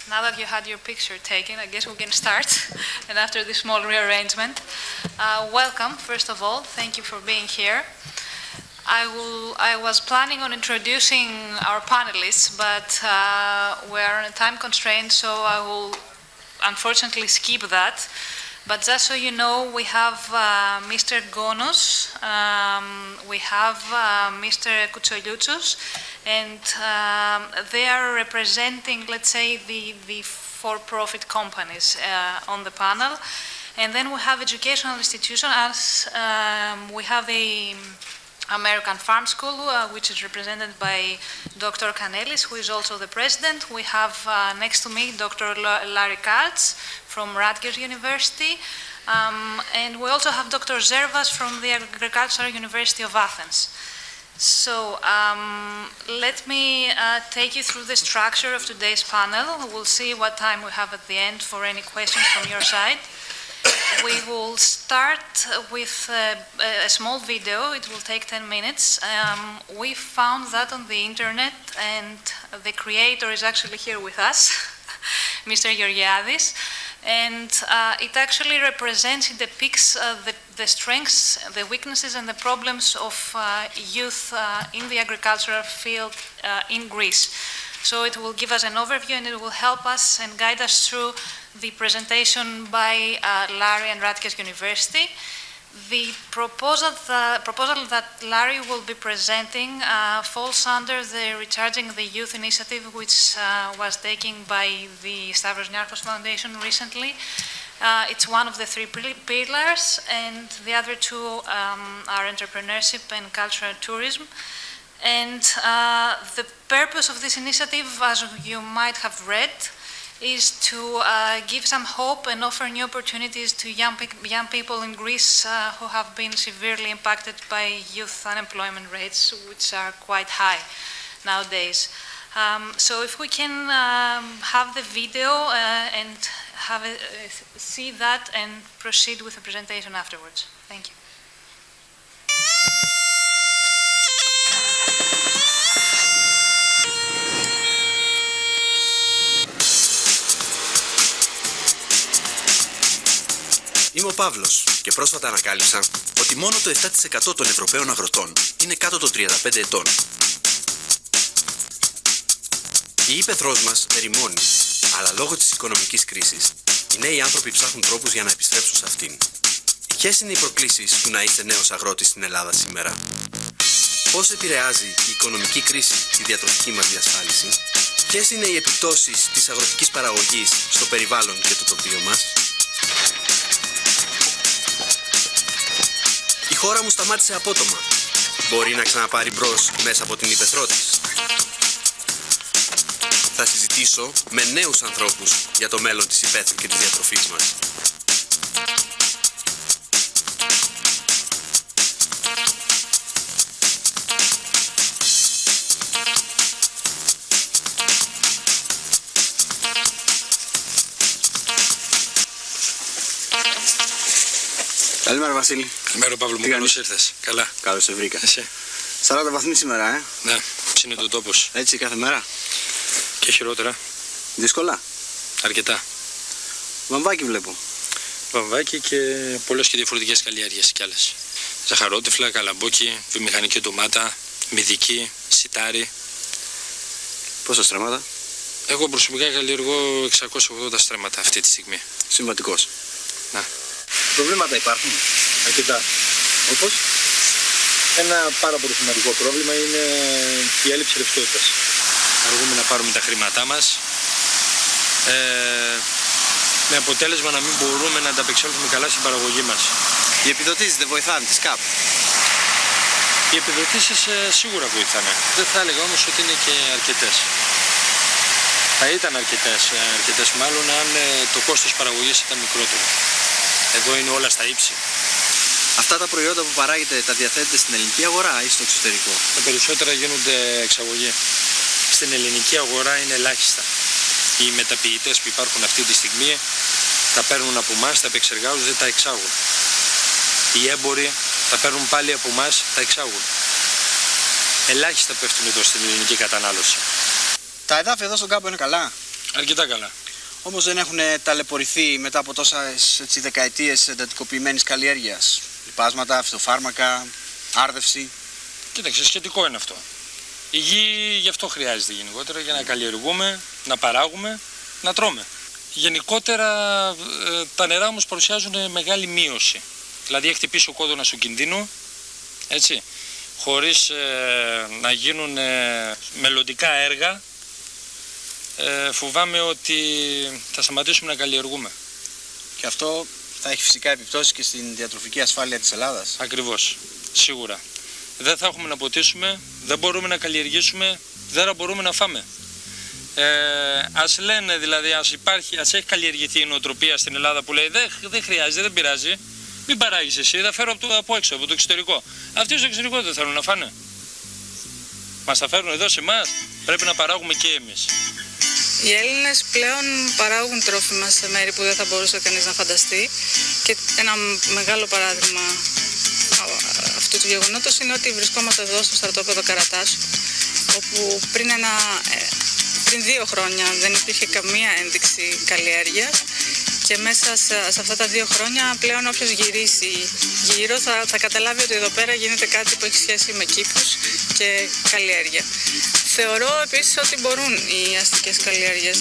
now that you had your picture taken, I guess we can start. And after this small rearrangement, welcome, first of all. Thank you for being here. I was planning on introducing our panelists, but we're on a time constraint, so I will unfortunately skip that. But just so you know, we have Mr. Ghonos, we have Mr. Koutsolioutsos, and they are representing, let's say, the for-profit companies on the panel. And then we have educational institutions, as we have the American Farm School, which is represented by Dr. Kanellis, who is also the president. We have next to me Dr. Larry Katz from Rutgers University, and we also have Dr. Zervas from the Agricultural University of Athens. So let me take you through the structure of today's panel. We'll see what time we have at the end for any questions from your side. We will start with a small video. It will take 10 minutes. We found that on the internet, and the creator is actually here with us, Mr. NJAES, and it actually represents, it depicts the strengths, the weaknesses, and the problems of youth in the agricultural field in Greece. So it will give us an overview, and it will help us and guide us through the presentation by Larry and Rutgers University. The proposal that Larry will be presenting falls under the Recharging the Youth initiative, which was taken by the Stavros Niarchos Foundation recently. It's one of the three pillars, and the other two are entrepreneurship and cultural tourism. And the purpose of this initiative, as you might have read, is to give some hope and offer new opportunities to young people in Greece who have been severely impacted by youth unemployment rates, which are quite high nowadays. So if we can have the video and see that and proceed with the presentation afterwards. Thank you. Είμαι ο Παύλος και πρόσφατα ανακάλυψα ότι μόνο το 7% των Ευρωπαίων αγροτών είναι κάτω των 35 ετών. Η ύπαιθρός μας ερημώνει, αλλά λόγω της οικονομικής κρίσης, οι νέοι άνθρωποι ψάχνουν τρόπους για να επιστρέψουν σε αυτήν. Ποιες είναι οι προκλήσεις του να είστε νέος αγρότης στην Ελλάδα σήμερα? Πώς επηρεάζει η οικονομική κρίση τη διατροφική μας διασφάλιση? Ποιες είναι οι επιπτώσεις της αγροτικής παραγωγής στο περιβάλλον και το τοπίο μας? Η χώρα μου σταμάτησε απότομα. Μπορεί να ξαναπάρει μπρος μέσα από την ύπαιθρό της? Θα συζητήσω με νέους ανθρώπους για το μέλλον της ύπαιθρου και της διατροφής μας. Καλημέρα, Βασίλη. Καλημέρα, Παύλο μου. Καλώς ήρθες. Καλά. Καλώς σε βρήκα. Εσύ? 40 βαθμοί σήμερα, Ναι, είναι το τόπος. Έτσι κάθε μέρα? Και χειρότερα. Δύσκολα? Αρκετά. Βαμβάκι βλέπω. Βαμβάκι και πολλές και διαφορετικές καλλιέργειες κι άλλες. Ζαχαρότυφλα, καλαμπόκι, βιομηχανική ντομάτα, μυδική, σιτάρι. Πόσα στρέμματα? Εγώ προσωπικά καλλιεργώ 680 στρέμματα αυτή τη στιγμή. Συμβατικός. Να. Προβλήματα υπάρχουν? Αρκετά. Όπως? Ένα πάρα πολύ σημαντικό πρόβλημα είναι η έλλειψη ρευστότητας. Αργούμε να πάρουμε τα χρήματά μας, με αποτέλεσμα να μην μπορούμε να ανταπεξέλθουμε καλά στην παραγωγή μας. Οι επιδοτήσεις δεν βοηθάνε της ΚΑΠ? Οι επιδοτήσεις σίγουρα βοηθάνε. Δεν θα έλεγα όμως ότι είναι και αρκετές. Θα ήταν αρκετές μάλλον αν το κόστος παραγωγής ήταν μικρότερο. Εδώ είναι όλα στα ύψη. Αυτά τα προϊόντα που παράγετε τα διαθέτετε στην ελληνική αγορά ή στο εξωτερικό? Τα περισσότερα γίνονται εξαγωγή. Στην ελληνική αγορά είναι ελάχιστα. Οι μεταποιητές που υπάρχουν αυτή τη στιγμή τα παίρνουν από εμάς, τα επεξεργάζονται, τα εξάγουν. Οι έμποροι τα παίρνουν πάλι από εμάς, τα εξάγουν. Ελάχιστα πέφτουν εδώ στην ελληνική κατανάλωση. Τα εδάφη εδώ στον κάμπο είναι καλά? Αρκετά καλά. Όμως δεν έχουν ταλαιπωρηθεί μετά από τόσες δεκαετίες εντατικοποιημένης καλλιέργειας? Λιπάσματα, φυτοφάρμακα, άρδευση. Κοίταξε, σχετικό είναι αυτό. Η γη γι' αυτό χρειάζεται γενικότερα, για να καλλιεργούμε, να παράγουμε, να τρώμε. Γενικότερα τα νερά όμως παρουσιάζουν μεγάλη μείωση. Δηλαδή έχει χτυπήσει ο κόδωνας του κινδύνου, έτσι, χωρίς να γίνουν μελλοντικά έργα. Φοβάμαι ότι θα σταματήσουμε να καλλιεργούμε. Και αυτό θα έχει φυσικά επιπτώσεις και στην διατροφική ασφάλεια της Ελλάδας. Ακριβώς, σίγουρα. Δεν θα έχουμε να ποτίσουμε, δεν μπορούμε να καλλιεργήσουμε, δεν θα μπορούμε να φάμε. Ας λένε δηλαδή, ας έχει καλλιεργηθεί η νοοτροπία στην Ελλάδα που λέει δεν χρειάζεται, δεν πειράζει, μην παράγεις εσύ, θα φέρω από έξω, από το εξωτερικό. Αυτοί στο εξωτερικό δεν θέλουν να φάνε. Μας τα φέρουν εδώ σε εμάς, πρέπει να παράγουμε και εμείς. Οι Έλληνες πλέον παράγουν τρόφιμα σε μέρη που δεν θα μπορούσε κανείς να φανταστεί και ένα μεγάλο παράδειγμα αυτού του γεγονότος είναι ότι βρισκόμαστε εδώ στο στρατόπεδο Καρατάς, όπου πριν 2 χρόνια δεν υπήρχε καμία ένδειξη καλλιέργειας και μέσα σε αυτά τα 2 χρόνια πλέον όποιος γυρίσει γύρω θα καταλάβει ότι εδώ πέρα γίνεται κάτι που έχει σχέση με κήπους και καλλιέργεια. Θεωρώ επίσης ότι μπορούν οι αστικές καλλιέργειες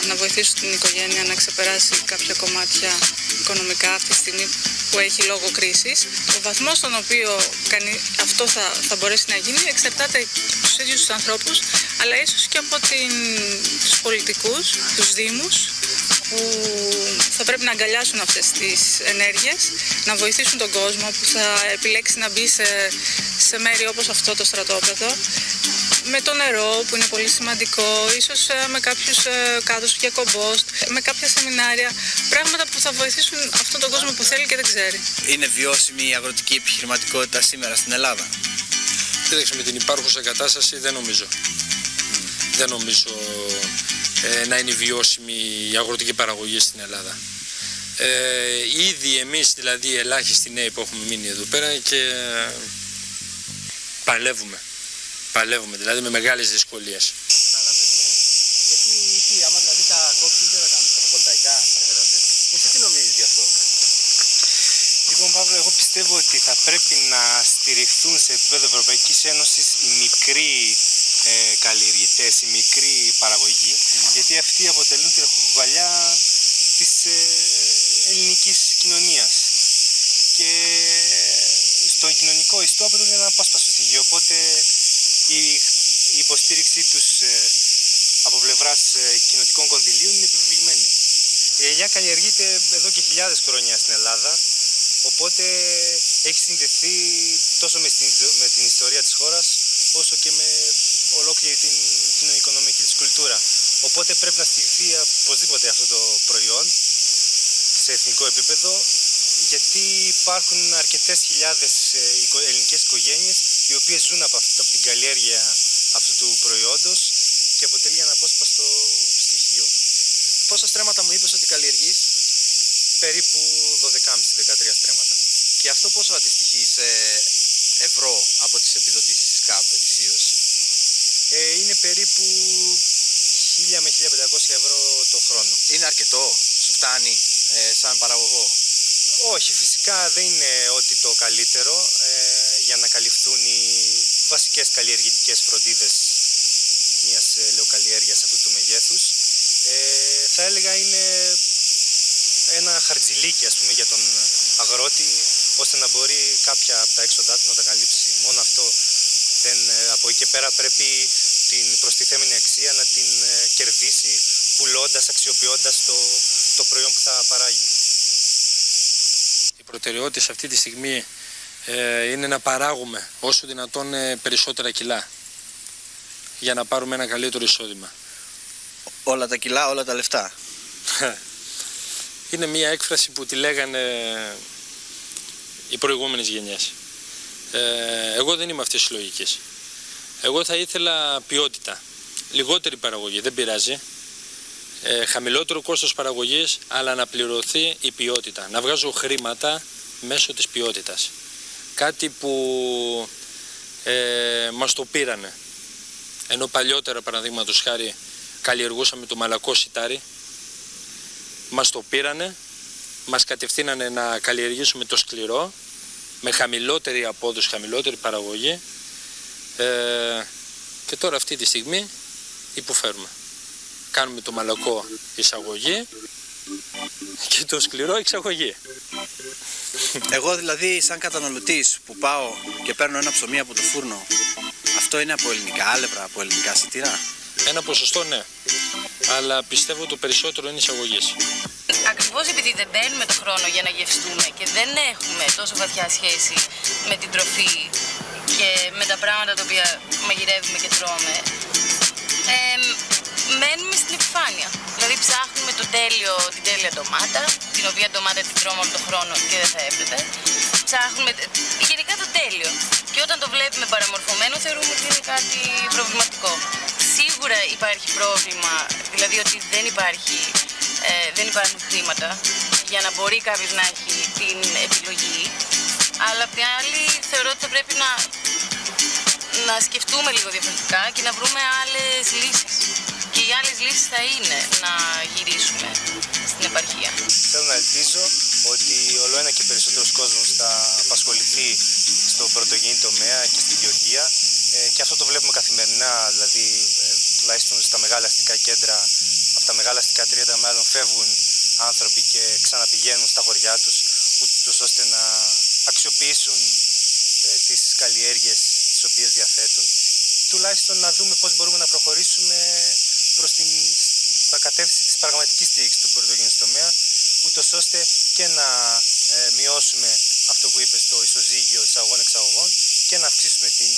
να βοηθήσουν την οικογένεια να ξεπεράσει κάποια κομμάτια οικονομικά αυτή τη στιγμή που έχει λόγω κρίσης. Ο βαθμός στον οποίο αυτό θα μπορέσει να γίνει εξαρτάται από τους ίδιους τους ανθρώπους, αλλά ίσως και από τους πολιτικούς, τους δήμους, που θα πρέπει να αγκαλιάσουν αυτές τις ενέργειες, να βοηθήσουν τον κόσμο που θα επιλέξει να μπει σε μέρη όπως αυτό το στρατόπεδο, με το νερό που είναι πολύ σημαντικό, ίσως με κάποιους κάδους για κομπόστ, με κάποια σεμινάρια, πράγματα που θα βοηθήσουν αυτόν τον κόσμο που θέλει και δεν ξέρει. Είναι βιώσιμη η αγροτική επιχειρηματικότητα σήμερα στην Ελλάδα? Κοίταξε, με την υπάρχουσα κατάσταση δεν νομίζω. Δεν νομίζω να είναι βιώσιμη η αγροτική παραγωγή στην Ελλάδα. Ήδη εμείς, δηλαδή οι ελάχιστοι νέοι που έχουμε μείνει εδώ πέρα και παλεύουμε δηλαδή με μεγάλες δυσκολίες. Γιατί άμα δηλαδή τα κόψουν δεν θα κάνουν φωτοβολταϊκά? Εσύ τι νομίζεις γι' αυτό? Λοιπόν, Παύλο, εγώ πιστεύω ότι θα πρέπει να στηριχθούν σε επίπεδο Ευρωπαϊκής Ένωσης οι μικροί καλλιεργητές, η μικρή παραγωγή, γιατί αυτοί αποτελούν τη ραχοκοκαλιά της ελληνικής κοινωνίας. Και στον κοινωνικό ιστό αποτελούν ένα απόσπαστο στοιχείο, οπότε η υποστήριξή τους από πλευράς κοινοτικών κονδυλίων είναι επιβεβλημένη. Η ελιά καλλιεργείται εδώ και χιλιάδες χρόνια στην Ελλάδα, οπότε έχει συνδεθεί τόσο με την ιστορία της χώρας, όσο και με ολόκληρη την κοινωνικονομική της κουλτούρα. Οπότε πρέπει να στηριχθεί οπωσδήποτε αυτό το προϊόν σε εθνικό επίπεδο, γιατί υπάρχουν αρκετές χιλιάδες ελληνικές οικογένειες οι οποίες ζουν από την καλλιέργεια αυτού του προϊόντος και αποτελεί ένα απόσπαστο στοιχείο. Πόσα στρέμματα μου είπες ότι καλλιεργείς? Περίπου 12,5-13 στρέμματα. Και αυτό πόσο αντιστοιχεί σε ευρώ από τις επιδοτήσεις της ΚΑΠ ετησίως? Είναι περίπου 1.000 με 1.500 ευρώ το χρόνο. Είναι αρκετό? Σου φτάνει σαν παραγωγό? Όχι, φυσικά δεν είναι ότι το καλύτερο για να καλυφθούν οι βασικές καλλιεργητικές φροντίδες μιας ελαιοκαλλιέργειας αυτού του μεγέθους. Θα έλεγα είναι ένα χαρτζηλίκι, ας πούμε, για τον αγρότη, ώστε να μπορεί κάποια από τα έξοδά του να τα καλύψει. Μόνο αυτό από εκεί και πέρα πρέπει την προστιθέμενη αξία να την κερδίσει πουλώντας, αξιοποιώντας το προϊόν που θα παράγει. Η προτεραιότητα σε αυτή τη στιγμή είναι να παράγουμε όσο δυνατόν περισσότερα κιλά για να πάρουμε ένα καλύτερο εισόδημα. Όλα τα κιλά, όλα τα λεφτά. Είναι μια έκφραση που τη λέγανε οι προηγούμενες γενιές. Εγώ δεν είμαι αυτής της λογικής. Εγώ θα ήθελα ποιότητα. Λιγότερη παραγωγή, δεν πειράζει. Χαμηλότερο κόστος παραγωγής, αλλά να πληρωθεί η ποιότητα. Να βγάζω χρήματα μέσω της ποιότητας. Κάτι που μας το πήρανε. Ενώ παλιότερα, παραδείγματος χάρη, καλλιεργούσαμε το μαλακό σιτάρι μας το πήρανε, μας κατευθύνανε να καλλιεργήσουμε το σκληρό με χαμηλότερη απόδοση, χαμηλότερη παραγωγή και τώρα αυτή τη στιγμή υποφέρουμε. Κάνουμε το μαλακό εισαγωγή και το σκληρό εξαγωγή. Εγώ δηλαδή σαν καταναλωτής που πάω και παίρνω ένα ψωμί από το φούρνο, αυτό είναι από ελληνικά άλευρα, από ελληνικά σιτηρά? Ένα ποσοστό ναι, αλλά πιστεύω το περισσότερο είναι εισαγωγές. Ακριβώς επειδή δεν μπαίνουμε το χρόνο για να γευστούμε και δεν έχουμε τόσο βαθιά σχέση με την τροφή και με τα πράγματα τα οποία μαγειρεύουμε και τρώμε, μένουμε στην επιφάνεια. Δηλαδή ψάχνουμε την τέλεια ντομάτα, την οποία ντομάτα την τρώμε όλο τον χρόνο και δεν θα έπρεπε. Ψάχνουμε γενικά το τέλειο. Και όταν το βλέπουμε παραμορφωμένο θεωρούμε ότι είναι κάτι προβληματικό. Σίγουρα υπάρχει πρόβλημα, δηλαδή ότι δεν υπάρχουν χρήματα για να μπορεί κάποιος να έχει την επιλογή. Αλλά απ' την άλλη θεωρώ ότι θα πρέπει να σκεφτούμε λίγο διαφορετικά και να βρούμε άλλες λύσεις. Και οι άλλες λύσεις θα είναι να γυρίσουμε στην επαρχία. Θέλω να ελπίζω ότι όλο ένα και περισσότερος κόσμος θα απασχοληθεί στο πρωτογενή τομέα και στη γεωργία και αυτό το βλέπουμε καθημερινά, δηλαδή τουλάχιστον στα μεγάλα αστικά κέντρα, από τα μεγάλα αστικά κέντρα μάλλον φεύγουν άνθρωποι και ξαναπηγαίνουν στα χωριά τους, ούτως ώστε να αξιοποιήσουν τις καλλιέργειες τις οποίες διαθέτουν, τουλάχιστον να δούμε πώς μπορούμε να προχωρήσουμε προς την κατεύθυνση της πραγματικής στήριξης του πρωτογενούς τομέα, ούτως ώστε και να μειώσουμε αυτό που είπες, το ισοζύγιο εισαγωγών-εξαγωγών και να αυξήσουμε την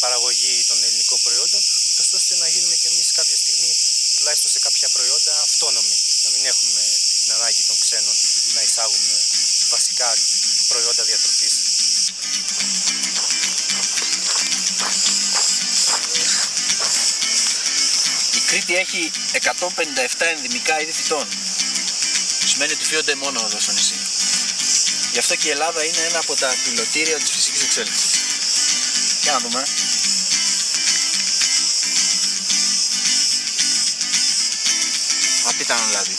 παραγωγή των ελληνικών προϊόντων, ούτως ώστε να γίνουμε και εμείς κάποια στιγμή, τουλάχιστον σε κάποια προϊόντα, αυτόνομοι. Να μην έχουμε την ανάγκη των ξένων να εισάγουμε βασικά προϊόντα διατροφής. Η Κρήτη έχει 157 ενδυμικά είδη φυτών. Σημαίνει ότι φύονται μόνο εδώ στο νησί. Γι' αυτό και η Ελλάδα είναι ένα από τα πιλωτήρια της φυσικής εξέλιξης. Για να δούμε. Απίθανο λάδι.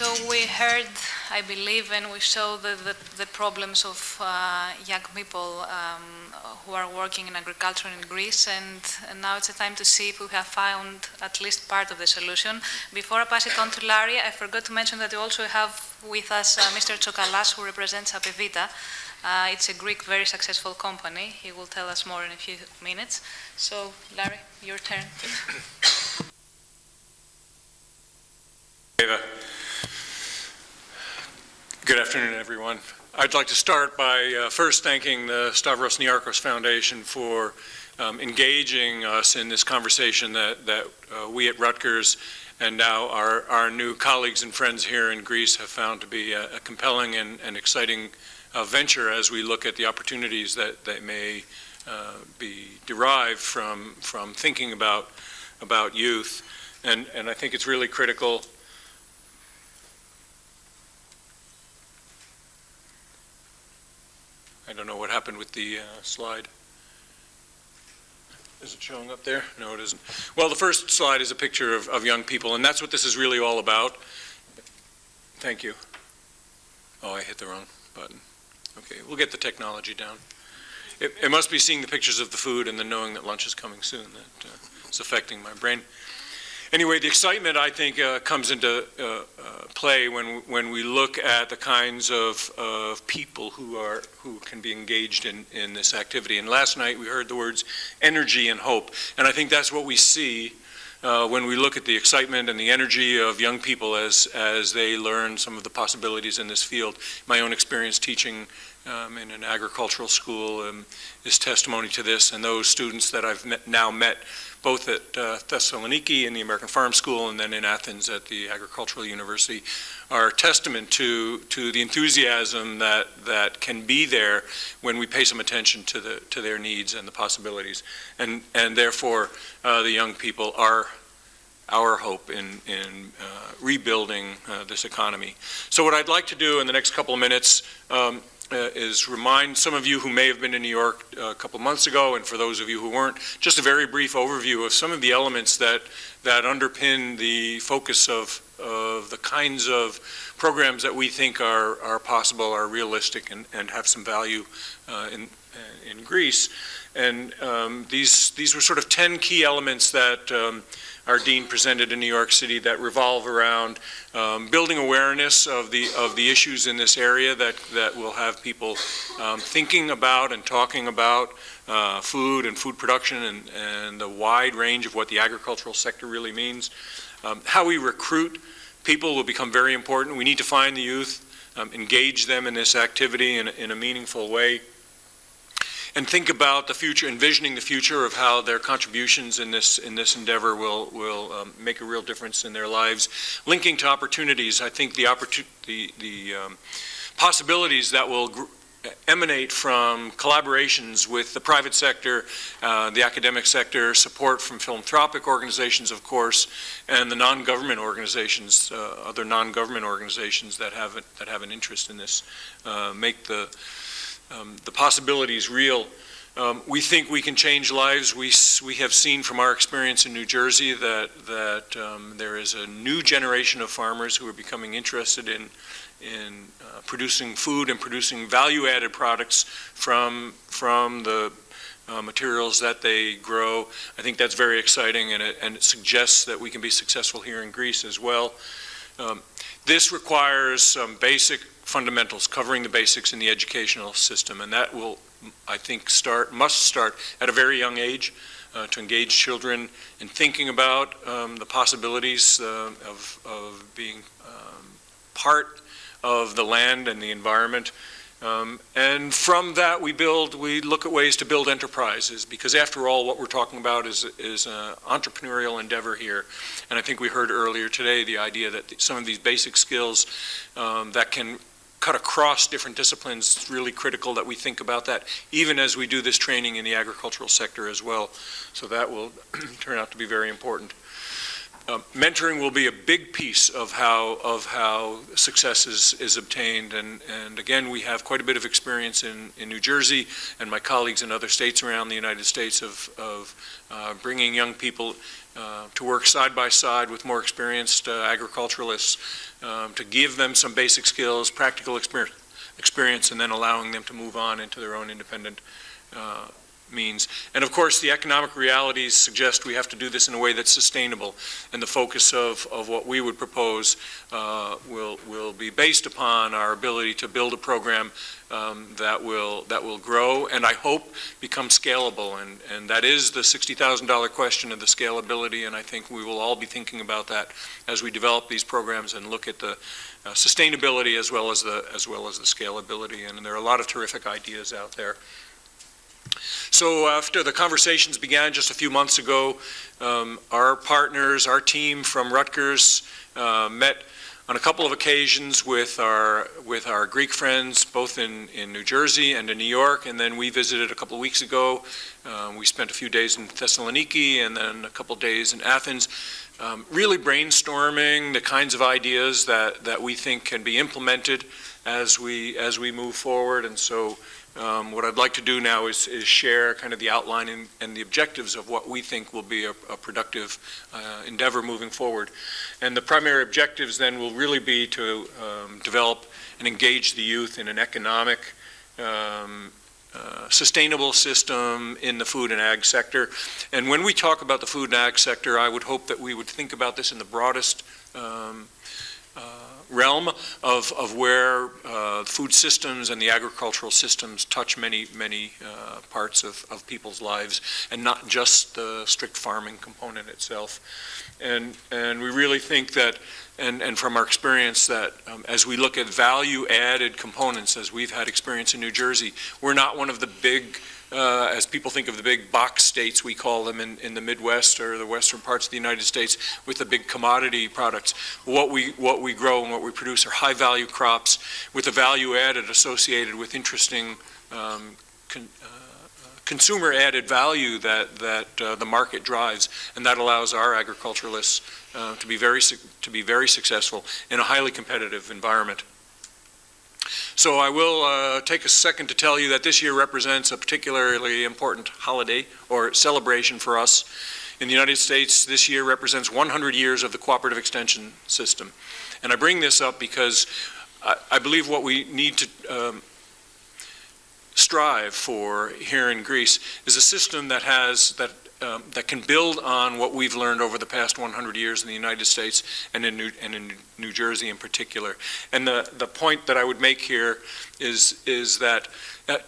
So we heard, I believe, and we saw the problems of young people who are working in agriculture in Greece, and now it's a time to see if we have found at least part of the solution. Before I pass it on to Larry, I forgot to mention that we also have with us Mr. Choukalas, who represents Apivita. It's a Greek, very successful company. He will tell us more in a few minutes. So, Larry, your turn. Good afternoon, everyone. I'd like to start by first thanking the Stavros Niarchos Foundation for engaging us in this conversation that we at Rutgers and now our new colleagues and friends here in Greece have found to be a compelling and exciting venture as we look at the opportunities that may be derived from thinking about youth. And I think it's really critical. I don't know what happened with the slide. Is it showing up there? No, it isn't. Well, the first slide is a picture of young people, and that's what this is really all about. Thank you. Oh, I hit the wrong button. Okay, we'll get the technology down. It must be seeing the pictures of the food and then knowing that lunch is coming soon that is affecting my brain. Anyway, the excitement, I think, comes into play when we look at the kinds of people who can be engaged in this activity. And last night we heard the words energy and hope. And I think that's what we see when we look at the excitement and the energy of young people as they learn some of the possibilities in this field. My own experience teaching in an agricultural school is testimony to this, and those students that I've now met both at Thessaloniki in the American Farm School and then in Athens at the Agricultural University are testament to the enthusiasm that can be there when we pay some attention to their needs and the possibilities. And therefore, the young people are our hope in rebuilding this economy. So what I'd like to do in the next couple of minutes is remind some of you who may have been in New York a couple of months ago, and for those of you who weren't, just a very brief overview of some of the elements that underpin the focus of the kinds of programs that we think are possible, are realistic, and have some value in Greece. And these were sort of 10 key elements that our dean presented in New York City that revolve around building awareness of the issues in this area that will have people thinking about and talking about food and food production and the wide range of what the agricultural sector really means. How we recruit people will become very important. We need to find the youth, engage them in this activity in a meaningful way, and think about the future, envisioning the future of how their contributions in this endeavor will make a real difference in their lives. Linking to opportunities, I think the possibilities that will emanate from collaborations with the private sector, the academic sector, support from philanthropic organizations, of course, and the non-government organizations, other non-government organizations that have an interest in this, make the possibilities real. We think we can change lives. We have seen from our experience in New Jersey that there is a new generation of farmers who are becoming interested in producing food and producing value-added products from the materials that they grow. I think that's very exciting, and it suggests that we can be successful here in Greece as well. This requires some basic fundamentals, covering the basics in the educational system, and that will, I think, must start at a very young age to engage children in thinking about the possibilities of being part of the land and the environment. And from that we look at ways to build enterprises, because after all what we're talking about is an entrepreneurial endeavor here. And I think we heard earlier today the idea that some of these basic skills that can cut across different disciplines, it's really critical that we think about that, even as we do this training in the agricultural sector as well. So that will turn out to be very important. Mentoring will be a big piece of how success is obtained, and again, we have quite a bit of experience in New Jersey, and my colleagues in other states around the United States of bringing young people to work side by side with more experienced agriculturalists, to give them some basic skills, practical experience, and then allowing them to move on into their own independent means. And of course, the economic realities suggest we have to do this in a way that's sustainable, and the focus of what we would propose will be based upon our ability to build a program that will grow and I hope become scalable, and that is the $60,000 question of the scalability, and I think we will all be thinking about that as we develop these programs and look at the sustainability as well as the scalability, and there are a lot of terrific ideas out there. So after the conversations began just a few months ago, our partners, our team from Rutgers met on a couple of occasions with our Greek friends, both in New Jersey and in New York, and then we visited a couple of weeks ago. We spent a few days in Thessaloniki and then a couple of days in Athens, really brainstorming the kinds of ideas that we think can be implemented as we move forward. And so what I'd like to do now is share kind of the outline and the objectives of what we think will be a productive endeavor moving forward. And the primary objectives then will really be to develop and engage the youth in an economic, sustainable system in the food and ag sector. And when we talk about the food and ag sector, I would hope that we would think about this in the broadest realm of where food systems and the agricultural systems touch many parts of people's lives, and not just the strict farming component itself. And we really think that, and from our experience, that as we look at value-added components, as we've had experience in New Jersey, we're not one of the big, as people think of the big box states, we call them in the Midwest or the western parts of the United States, with the big commodity products. What we grow and what we produce are high-value crops with a value added associated with interesting consumer added value that the market drives, and that allows our agriculturalists to be very successful in a highly competitive environment. So I will take a second to tell you that this year represents a particularly important holiday or celebration for us. In the United States, this year represents 100 years of the cooperative extension system. And I bring this up because I believe what we need to strive for here in Greece is a system that that can build on what we've learned over the past 100 years in the United States and in New Jersey in particular. And the point that I would make here is that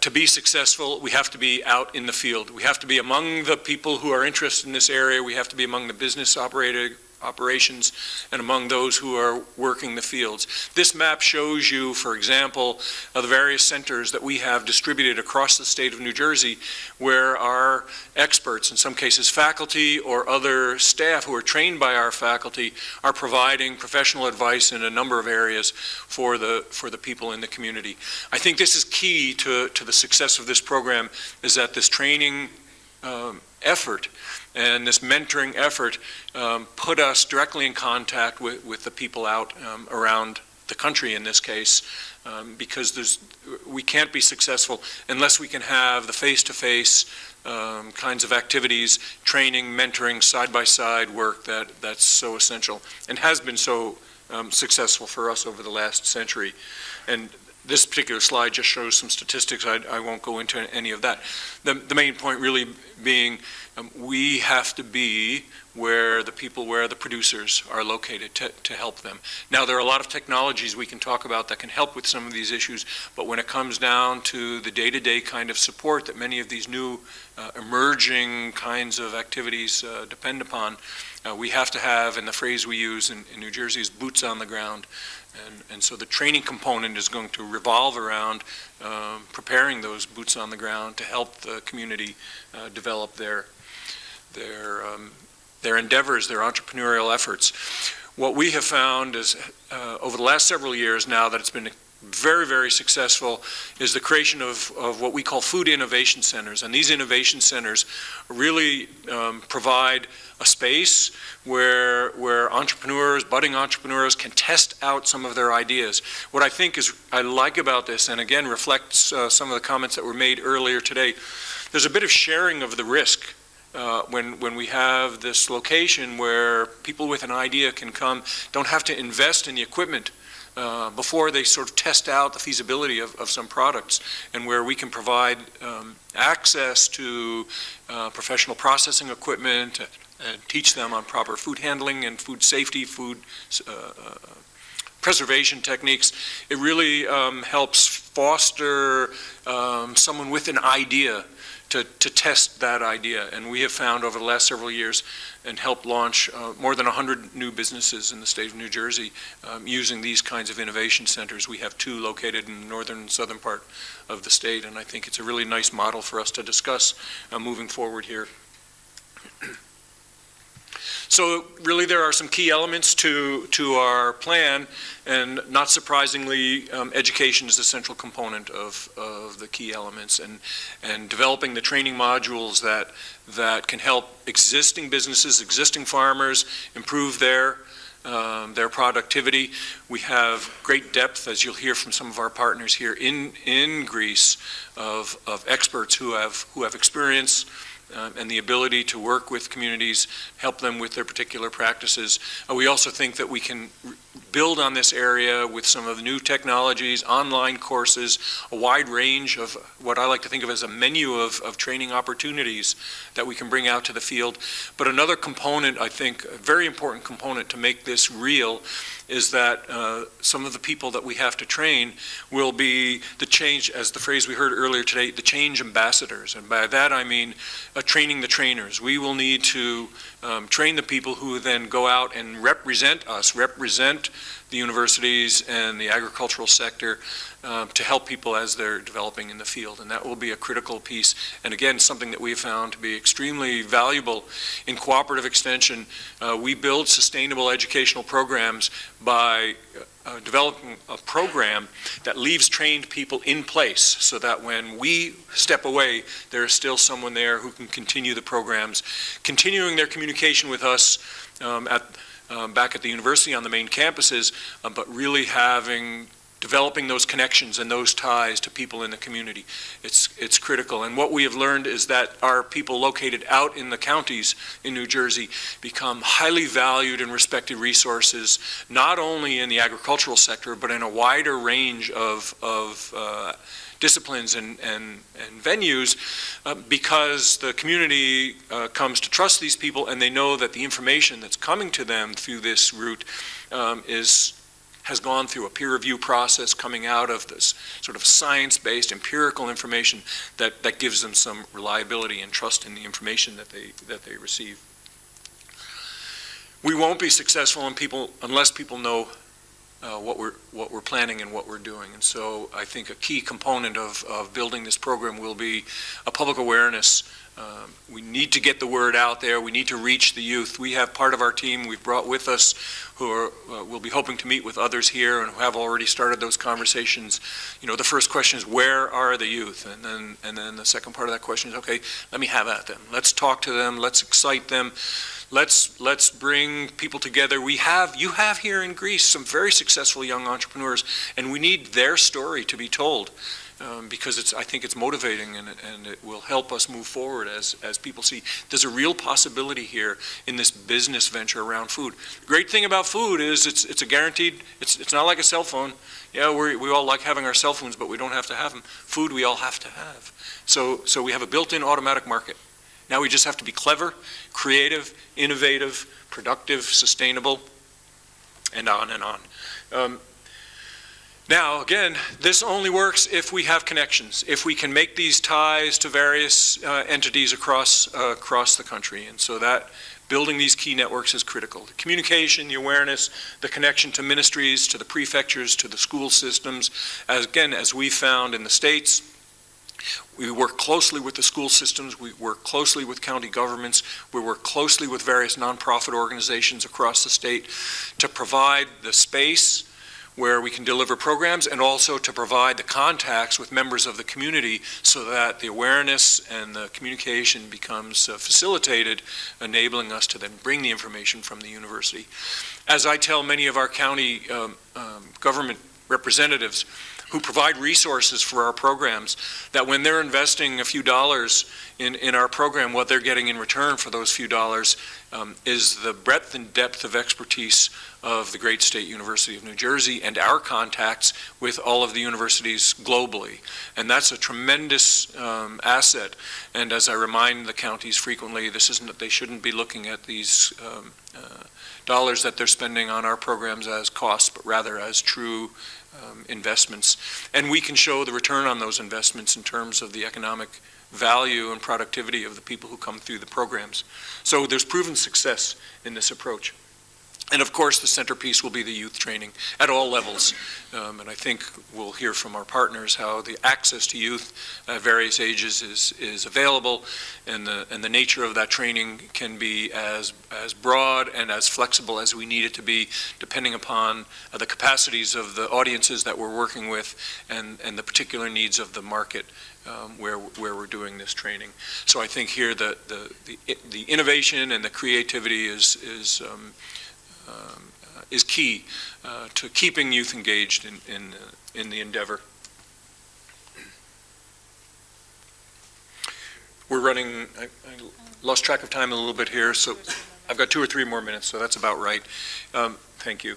to be successful, we have to be out in the field. We have to be among the people who are interested in this area. We have to be among the business operations and among those who are working the fields. This map shows you, for example, the various centers that we have distributed across the state of New Jersey where our experts, in some cases faculty or other staff who are trained by our faculty, are providing professional advice in a number of areas for the people in the community. I think this is key to the success of this program, is that this training effort and this mentoring effort put us directly in contact with the people out around the country in this case, because we can't be successful unless we can have the face-to-face kinds of activities, training, mentoring, side-by-side work that's so essential and has been so successful for us over the last century. And this particular slide just shows some statistics. I won't go into any of that. The main point really being we have to be where the producers are located to help them. Now, there are a lot of technologies we can talk about that can help with some of these issues, but when it comes down to the day-to-day kind of support that many of these new emerging kinds of activities depend upon, we have to have, and the phrase we use in New Jersey is boots on the ground. And so the training component is going to revolve around preparing those boots on the ground to help the community develop their endeavors, their entrepreneurial efforts. What we have found is over the last several years now that it's been very, very successful is the creation of what we call food innovation centers. And these innovation centers really provide a space where entrepreneurs, budding entrepreneurs can test out some of their ideas. What I like about this, and again reflects some of the comments that were made earlier today, there's a bit of sharing of the risk when we have this location where people with an idea can come, don't have to invest in the equipment before they sort of test out the feasibility of some products, and where we can provide access to professional processing equipment and teach them on proper food handling and food safety, food preservation techniques. It really helps foster someone with an idea to test that idea. And we have found over the last several years and helped launch more than 100 new businesses in the state of New Jersey using these kinds of innovation centers. We have 2 located in the northern and southern part of the state, and I think it's a really nice model for us to discuss moving forward here. So really there are some key elements to our plan, and not surprisingly, education is the central component of the key elements, and developing the training modules that can help existing businesses, existing farmers improve their productivity. We have great depth, as you'll hear from some of our partners here in Greece, of experts who have experience and the ability to work with communities, help them with their particular practices. We also think that we can build on this area with some of the new technologies, online courses, a wide range of what I like to think of as a menu of training opportunities that we can bring out to the field. But another component, I think, a very important component to make this real, is that some of the people that we have to train will be the change, as the phrase we heard earlier today, the change ambassadors. And by that I mean training the trainers. We will need to train the people who then go out and represent us, represent the universities and the agricultural sector to help people as they're developing in the field. And that will be a critical piece. And again, something that we have found to be extremely valuable in cooperative extension. We build sustainable educational programs by developing a program that leaves trained people in place so that when we step away, there is still someone there who can continue the programs, continuing their communication with us back at the university on the main campuses, but really developing those connections and those ties to people in the community. It's critical. And what we have learned is that our people located out in the counties in New Jersey become highly valued and respected resources, not only in the agricultural sector, but in a wider range of disciplines and venues, because the community comes to trust these people, and they know that the information that's coming to them through this route has gone through a peer review process coming out of this sort of science-based empirical information that gives them some reliability and trust in the information that they receive. We won't be successful unless people know what we're planning and what we're doing. And so I think a key component of building this program will be a public awareness. We need to get the word out there. We need to reach the youth. We have part of our team we've brought with us who will be hoping to meet with others here and who have already started those conversations. You know, the first question is, where are the youth? And then the second part of that question is, okay, let me have at them. Let's talk to them. Let's excite them. Let's bring people together. You have here in Greece some very successful young entrepreneurs, and we need their story to be told. Because I think it's motivating, and it will help us move forward as people see there's a real possibility here in this business venture around food. The great thing about food is it's a guaranteed, it's not like a cell phone. Yeah, we all like having our cell phones, but we don't have to have them. Food we all have to have. So we have a built-in automatic market. Now we just have to be clever, creative, innovative, productive, sustainable, and on and on. Now, again, this only works if we have connections, if we can make these ties to various entities across the country. And so that building these key networks is critical. The communication, the awareness, the connection to ministries, to the prefectures, to the school systems. As we found in the States, we work closely with the school systems, we work closely with county governments, we work closely with various nonprofit organizations across the state to provide the space where we can deliver programs, and also to provide the contacts with members of the community so that the awareness and the communication becomes facilitated, enabling us to then bring the information from the university. As I tell many of our county government representatives who provide resources for our programs, that when they're investing a few dollars in our program, what they're getting in return for those few dollars is the breadth and depth of expertise of the great state University of New Jersey and our contacts with all of the universities globally. And that's a tremendous asset. And as I remind the counties frequently, they shouldn't be looking at these dollars that they're spending on our programs as costs, but rather as true investments. And we can show the return on those investments in terms of the economic value and productivity of the people who come through the programs. So there's proven success in this approach. And of course, the centerpiece will be the youth training at all levels. And I think we'll hear from our partners how the access to youth at various ages is available, and the nature of that training can be as broad and as flexible as we need it to be, depending upon the capacities of the audiences that we're working with and the particular needs of the market where we're doing this training. So I think here the innovation and the creativity is key to keeping youth engaged in the endeavor. We're running, I lost track of time a little bit here, so I've got 2 or 3 more minutes, so that's about right. Thank you.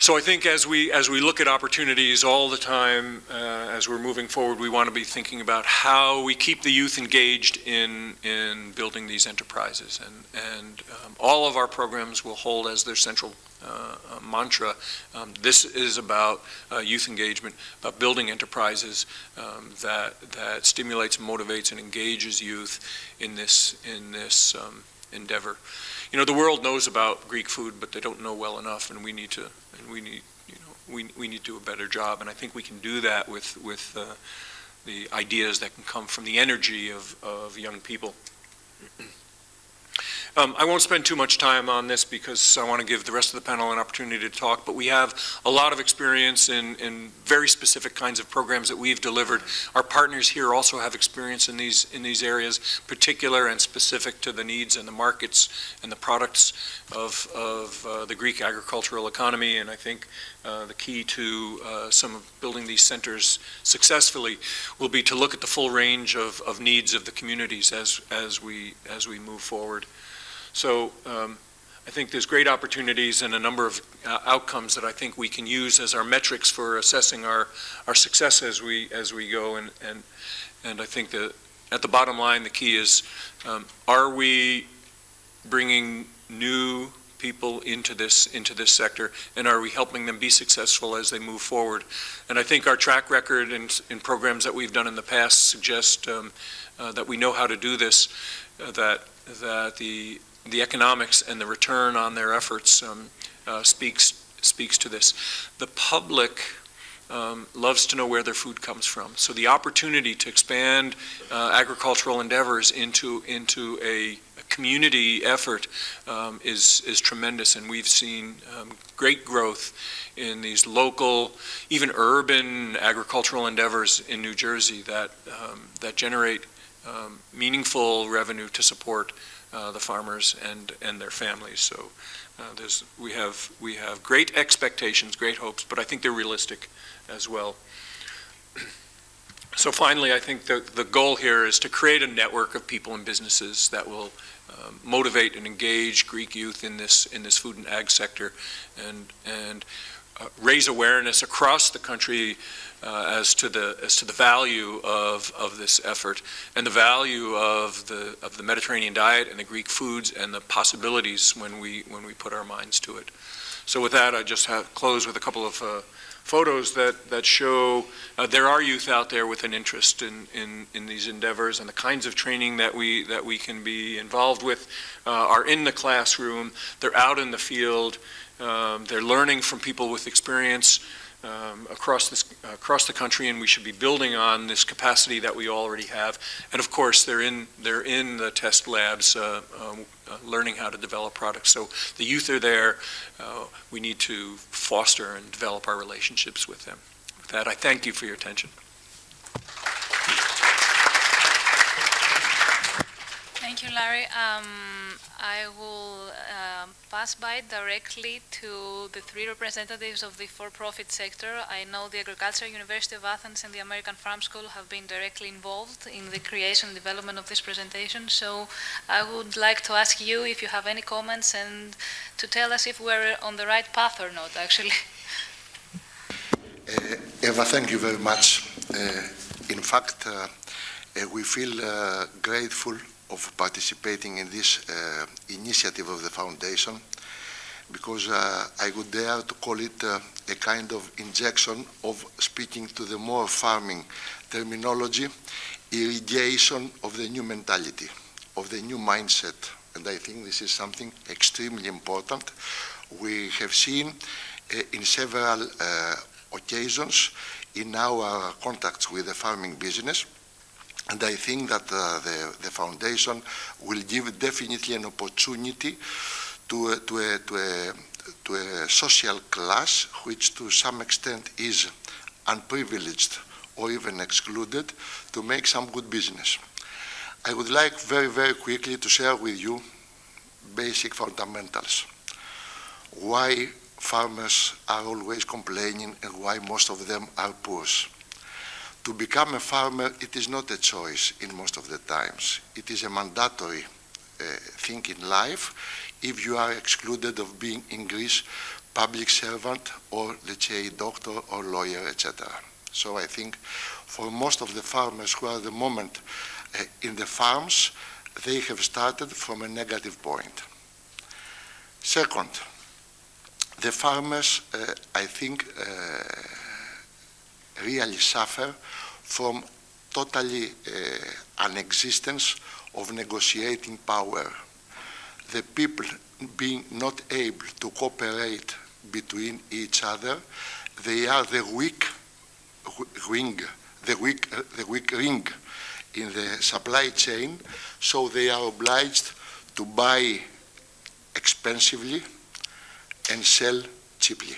So I think as we look at opportunities all the time, as we're moving forward, we want to be thinking about how we keep the youth engaged in building these enterprises. And all of our programs will hold as their central mantra. This is about youth engagement, about building enterprises that stimulates, motivates, and engages youth in this endeavor. You know, the world knows about Greek food, but they don't know well enough, and we need we need to do a better job, and I think we can do that with the ideas that can come from the energy of young people. I won't spend too much time on this because I want to give the rest of the panel an opportunity to talk, but we have a lot of experience in very specific kinds of programs that we've delivered. Our partners here also have experience in these areas, particular and specific to the needs and the markets and the products of the Greek agricultural economy, and I think the key to some of building these centers successfully will be to look at the full range of needs of the communities as we move forward. So I think there's great opportunities and a number of outcomes that I think we can use as our metrics for assessing our success as we go, and I think that at the bottom line the key is, are we bringing new people into this sector, and are we helping them be successful as they move forward? And I think our track record in programs that we've done in the past suggest that we know how to do this, that the economics and the return on their efforts speaks to this. The public loves to know where their food comes from. So the opportunity to expand agricultural endeavors into a community effort is tremendous, and we've seen great growth in these local, even urban agricultural endeavors in New Jersey that generate meaningful revenue to support the farmers and their families. So we have great expectations, great hopes, but I think they're realistic as well. So finally, I think the goal here is to create a network of people and businesses that will motivate and engage Greek youth in this food and ag sector, and raise awareness across the country as to the value of this effort and the value of the Mediterranean diet and the Greek foods and the possibilities when we put our minds to it. So with that, I just close with a couple of photos that show there are youth out there with an interest in these endeavors, and the kinds of training that we can be involved with are in the classroom. They're out in the field. They're learning from people with experience across the country, and we should be building on this capacity that we already have. And of course, they're in the test labs learning how to develop products. So the youth are there. We need to foster and develop our relationships with them. With that, I thank you for your attention. Thank you, Larry. I will pass by directly to the three representatives of the for-profit sector. I know the Agricultural University of Athens and the American Farm School have been directly involved in the creation and development of this presentation. So I would like to ask you if you have any comments and to tell us if we're on the right path or not, actually. Eva, thank you very much. In fact, we feel grateful of participating in this initiative of the Foundation, because I would dare to call it a kind of injection of, speaking to the more farming terminology, irrigation of the new mentality, of the new mindset. And I think this is something extremely important. We have seen in several occasions in our contacts with the farming business, and I think that the Foundation will give definitely an opportunity to a social class which to some extent is unprivileged or even excluded, to make some good business. I would like very, very quickly to share with you basic fundamentals. Why farmers are always complaining and why most of them are poor. To become a farmer, it is not a choice in most of the times. It is a mandatory thing in life if you are excluded of being in Greece public servant or, let's say, doctor or lawyer, etc. So I think for most of the farmers who are at the moment in the farms, they have started from a negative point. Second, the farmers, I think, really suffer from totally non-existence of negotiating power. The people being not able to cooperate between each other, they are the weak ring in the supply chain, so they are obliged to buy expensively and sell cheaply.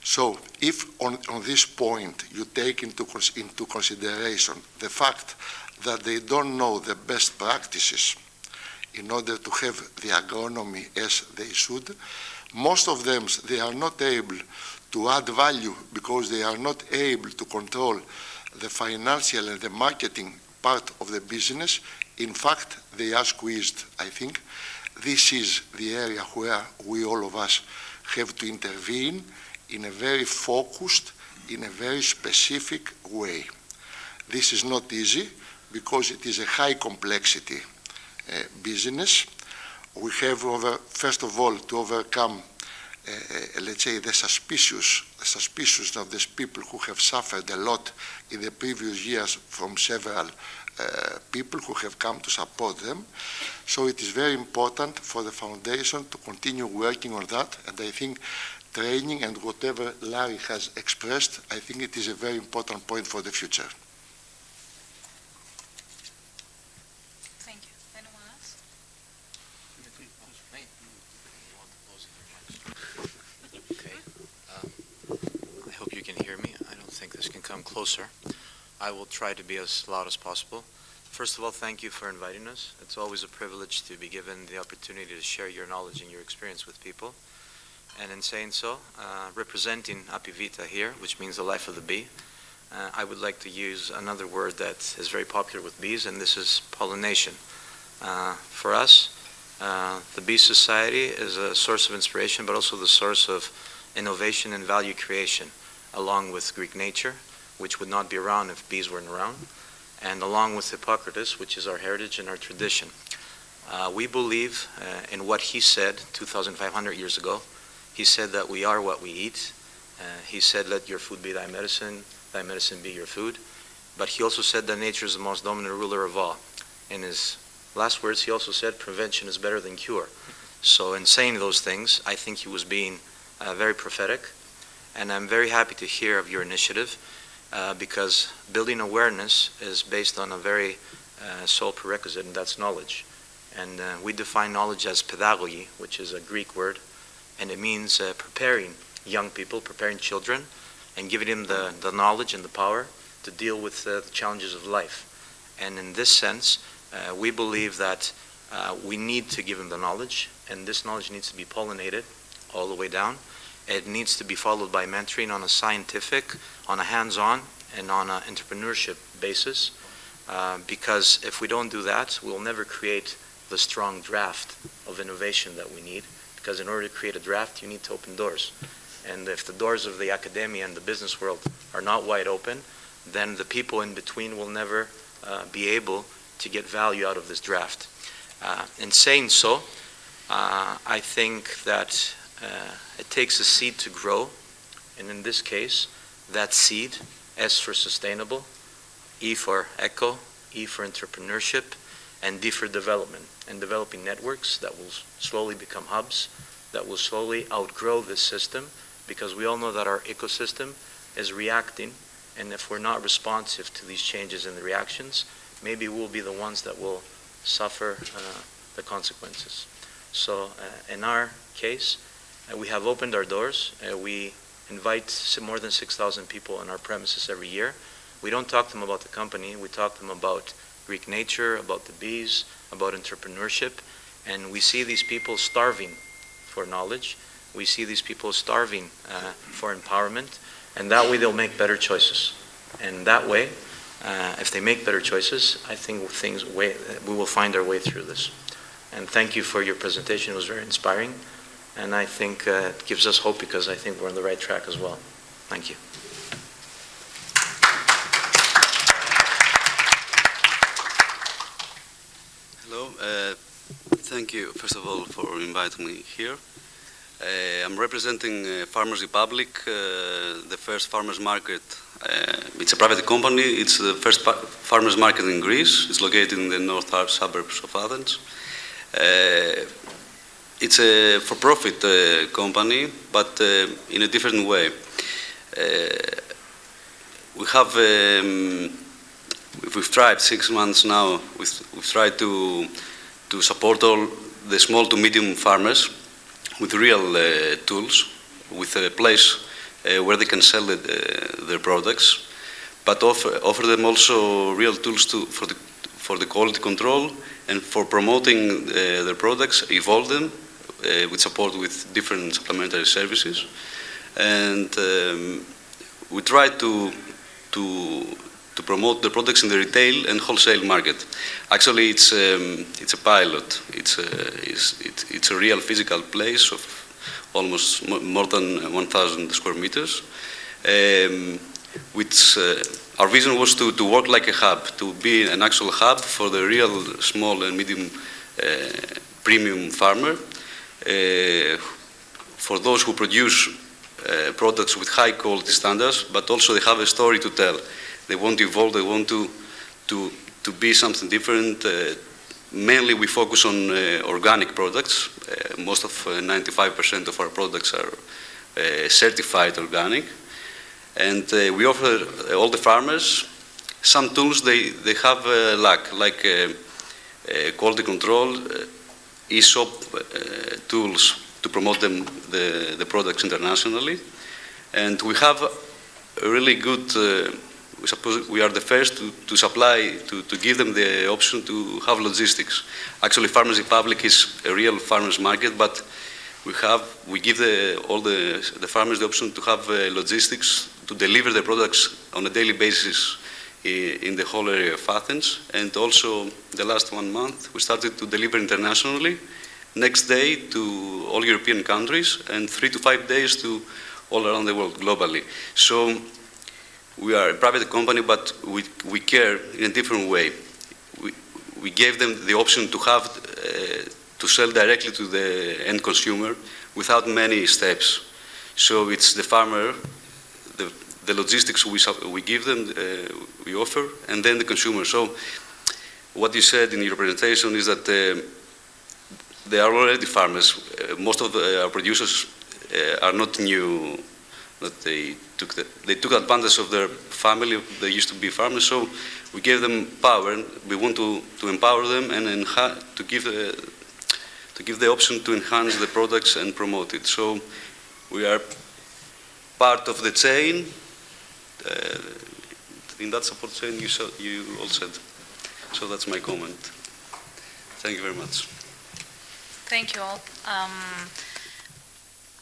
So if on this point you take into consideration the fact that they don't know the best practices in order to have the agronomy as they should, most of them, they are not able to add value because they are not able to control the financial and the marketing part of the business. In fact, they are squeezed, I think. This is the area where we, all of us, have to intervene in a very focused, in a very specific way. This is not easy because it is a high complexity business. We have, first of all, to overcome, let's say, the suspicious of these people who have suffered a lot in the previous years from several people who have come to support them. So it is very important for the foundation to continue working on that, and I think training and whatever Larry has expressed, I think it is a very important point for the future. Thank you. Anyone else? Okay. I hope you can hear me. I don't think this can come closer. I will try to be as loud as possible. First of all, thank you for inviting us. It's always a privilege to be given the opportunity to share your knowledge and your experience with people. And in saying so, representing Apivita here, which means the life of the bee, I would like to use another word that is very popular with bees, and this is pollination. For us, the Bee Society is a source of inspiration, but also the source of innovation and value creation, along with Greek nature, which would not be around if bees weren't around, and along with Hippocrates, which is our heritage and our tradition. We believe in what he said 2,500 years ago. He said that we are what we eat. He said, let your food be thy medicine be your food. But he also said that nature is the most dominant ruler of all. In his last words, he also said prevention is better than cure. So in saying those things, I think he was being very prophetic. And I'm very happy to hear of your initiative because building awareness is based on a very sole prerequisite, and that's knowledge. And we define knowledge as pedagogy, which is a Greek word, and it means preparing young people, preparing children, and giving them the knowledge and the power to deal with the challenges of life. And in this sense, we believe that we need to give them the knowledge, and this knowledge needs to be pollinated all the way down. It needs to be followed by mentoring on a scientific, on a hands-on, and on an entrepreneurship basis, because if we don't do that, we'll never create the strong draft of innovation that we need, because in order to create a draft, you need to open doors. And if the doors of the academia and the business world are not wide open, then the people in between will never be able to get value out of this draft. In saying so, I think that it takes a seed to grow, and in this case, that seed, S for sustainable, E for eco, E for entrepreneurship, and D for development, and developing networks that will slowly become hubs, that will slowly outgrow this system, because we all know that our ecosystem is reacting, and if we're not responsive to these changes in the reactions, maybe we'll be the ones that will suffer the consequences. So in our case, we have opened our doors. We invite more than 6,000 people on our premises every year. We don't talk to them about the company. We talk to them about Greek nature, about the bees, about entrepreneurship. And we see these people starving for knowledge. We see these people starving for empowerment. And that way they'll make better choices. And that way, if they make better choices, I think we will find our way through this. And thank you for your presentation. It was very inspiring. And I think it gives us hope because I think we're on the right track as well. Thank you. Hello. Thank you, first of all, for inviting me here. I'm representing Farmers Republic, the first farmers market. It's a private company. It's the first farmers market in Greece. It's located in the north suburbs of Athens. It's a for-profit company, but in a different way. we have, we've tried 6 months now, we've tried to support all the small to medium farmers with real tools, with a place where they can sell their products, but offer them also real tools for the quality control and for promoting their products, evolve them with support with different supplementary services. And we try to promote the products in the retail and wholesale market. Actually, it's a pilot. It's a real physical place of almost more than 1,000 square meters, which our vision was to work like a hub, to be an actual hub for the real small and medium premium farmer, for those who produce products with high quality standards, but also they have a story to tell. They want to evolve, they want to be something different. Mainly we focus on organic products. Most of 95% of our products are certified organic. And we offer all the farmers some tools they have lack, like quality control, e-shop tools to promote the products internationally. And we have a really good, we are the first to supply, to give them the option to have logistics. Actually, Farmers Republic is a real farmers market, but we give all the farmers the option to have logistics to deliver their products on a daily basis in the whole area of Athens. And also, the last 1 month, we started to deliver internationally, next day to all European countries, and 3 to 5 days to all around the world globally. So we are a private company, but we care in a different way. We gave them the option to have to sell directly to the end consumer without many steps. So it's the farmer, the logistics we give them, we offer, and then the consumer. So what you said in your presentation is that they are already farmers. Most of our producers are not new, that they took advantage of their family. They used to be farmers, so we gave them power. And we want to empower them and to give the option to enhance the products and promote it. So we are part of the chain. In that support chain you all said. So that's my comment. Thank you very much. Thank you all.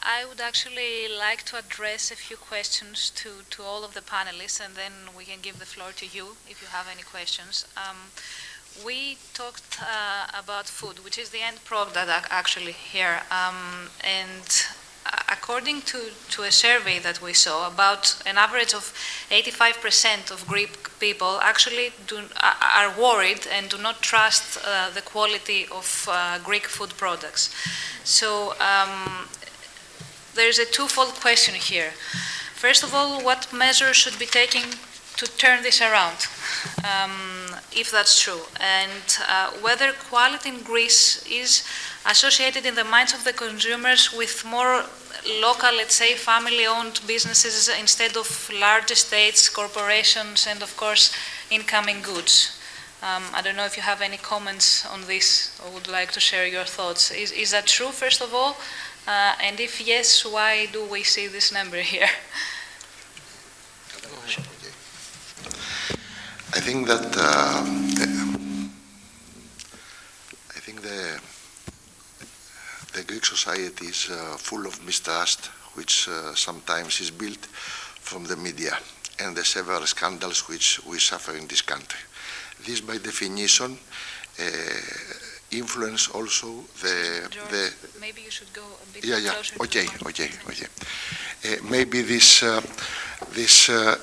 I would actually like to address a few questions to all of the panelists, and then we can give the floor to you if you have any questions. We talked about food, which is the end product actually here, and according to a survey that we saw, about an average of 85% of Greek people actually are worried and do not trust the quality of Greek food products. So there's a twofold question here. First of all, what measures should be taken to turn this around, if that's true, and whether quality in Greece is associated in the minds of the consumers with more local, let's say, family-owned businesses instead of large estates, corporations, and of course, incoming goods. I don't know if you have any comments on this or would like to share your thoughts. Is that true, first of all? And if yes, why do we see this number here? I think that the Greek society is full of mistrust, which sometimes is built from the media and the several scandals which we suffer in this country. This, by definition, influence also George, maybe you should go a bit closer. Okay. Maybe this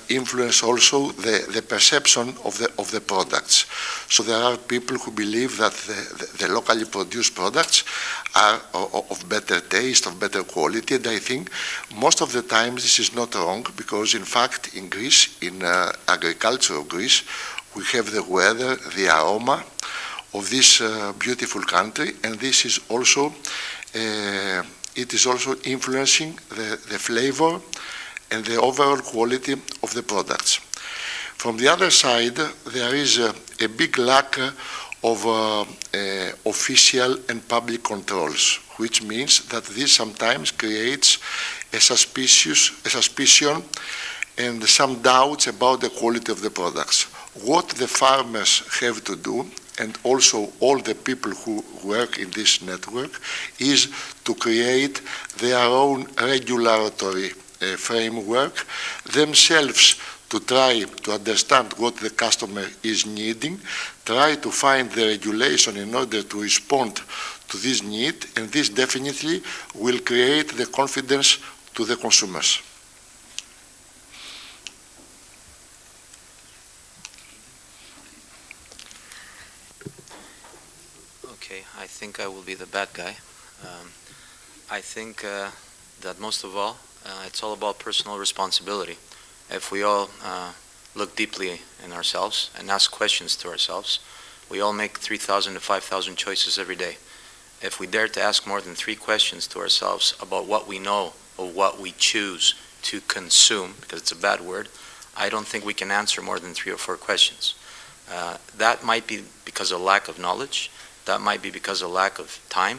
influence also the perception of the products. So there are people who believe that the locally produced products are of better taste, of better quality, and I think most of the time this is not wrong, because in fact in Greece, in agriculture of Greece, we have the weather, the aroma of this beautiful country, and this is also it is also influencing the flavor and the overall quality of the products. From the other side, there is a big lack of official and public controls, which means that this sometimes creates a suspicion and some doubts about the quality of the products. What the farmers have to do, and also all the people who work in this network, is to create their own regulatory framework, themselves to try to understand what the customer is needing, try to find the regulation in order to respond to this need, and this definitely will create the confidence to the consumers. Okay, I think I will be the bad guy. I think that most of all, it's all about personal responsibility. If we all look deeply in ourselves and ask questions to ourselves, we all make 3,000 to 5,000 choices every day. If we dare to ask more than 3 questions to ourselves about what we know or what we choose to consume, because it's a bad word, I don't think we can answer more than 3 or 4 questions. That might be because of lack of knowledge. That might be because of lack of time.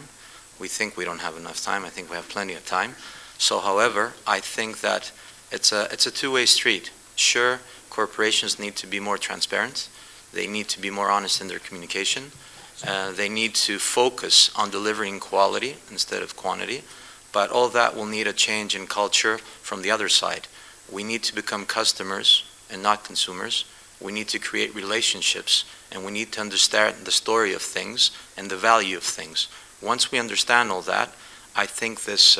We think we don't have enough time. I think we have plenty of time. So, however, I think that it's a two-way street. Sure, corporations need to be more transparent. They need to be more honest in their communication. They need to focus on delivering quality instead of quantity. But all that will need a change in culture from the other side. We need to become customers and not consumers. We need to create relationships, and we need to understand the story of things and the value of things. Once we understand all that, I think this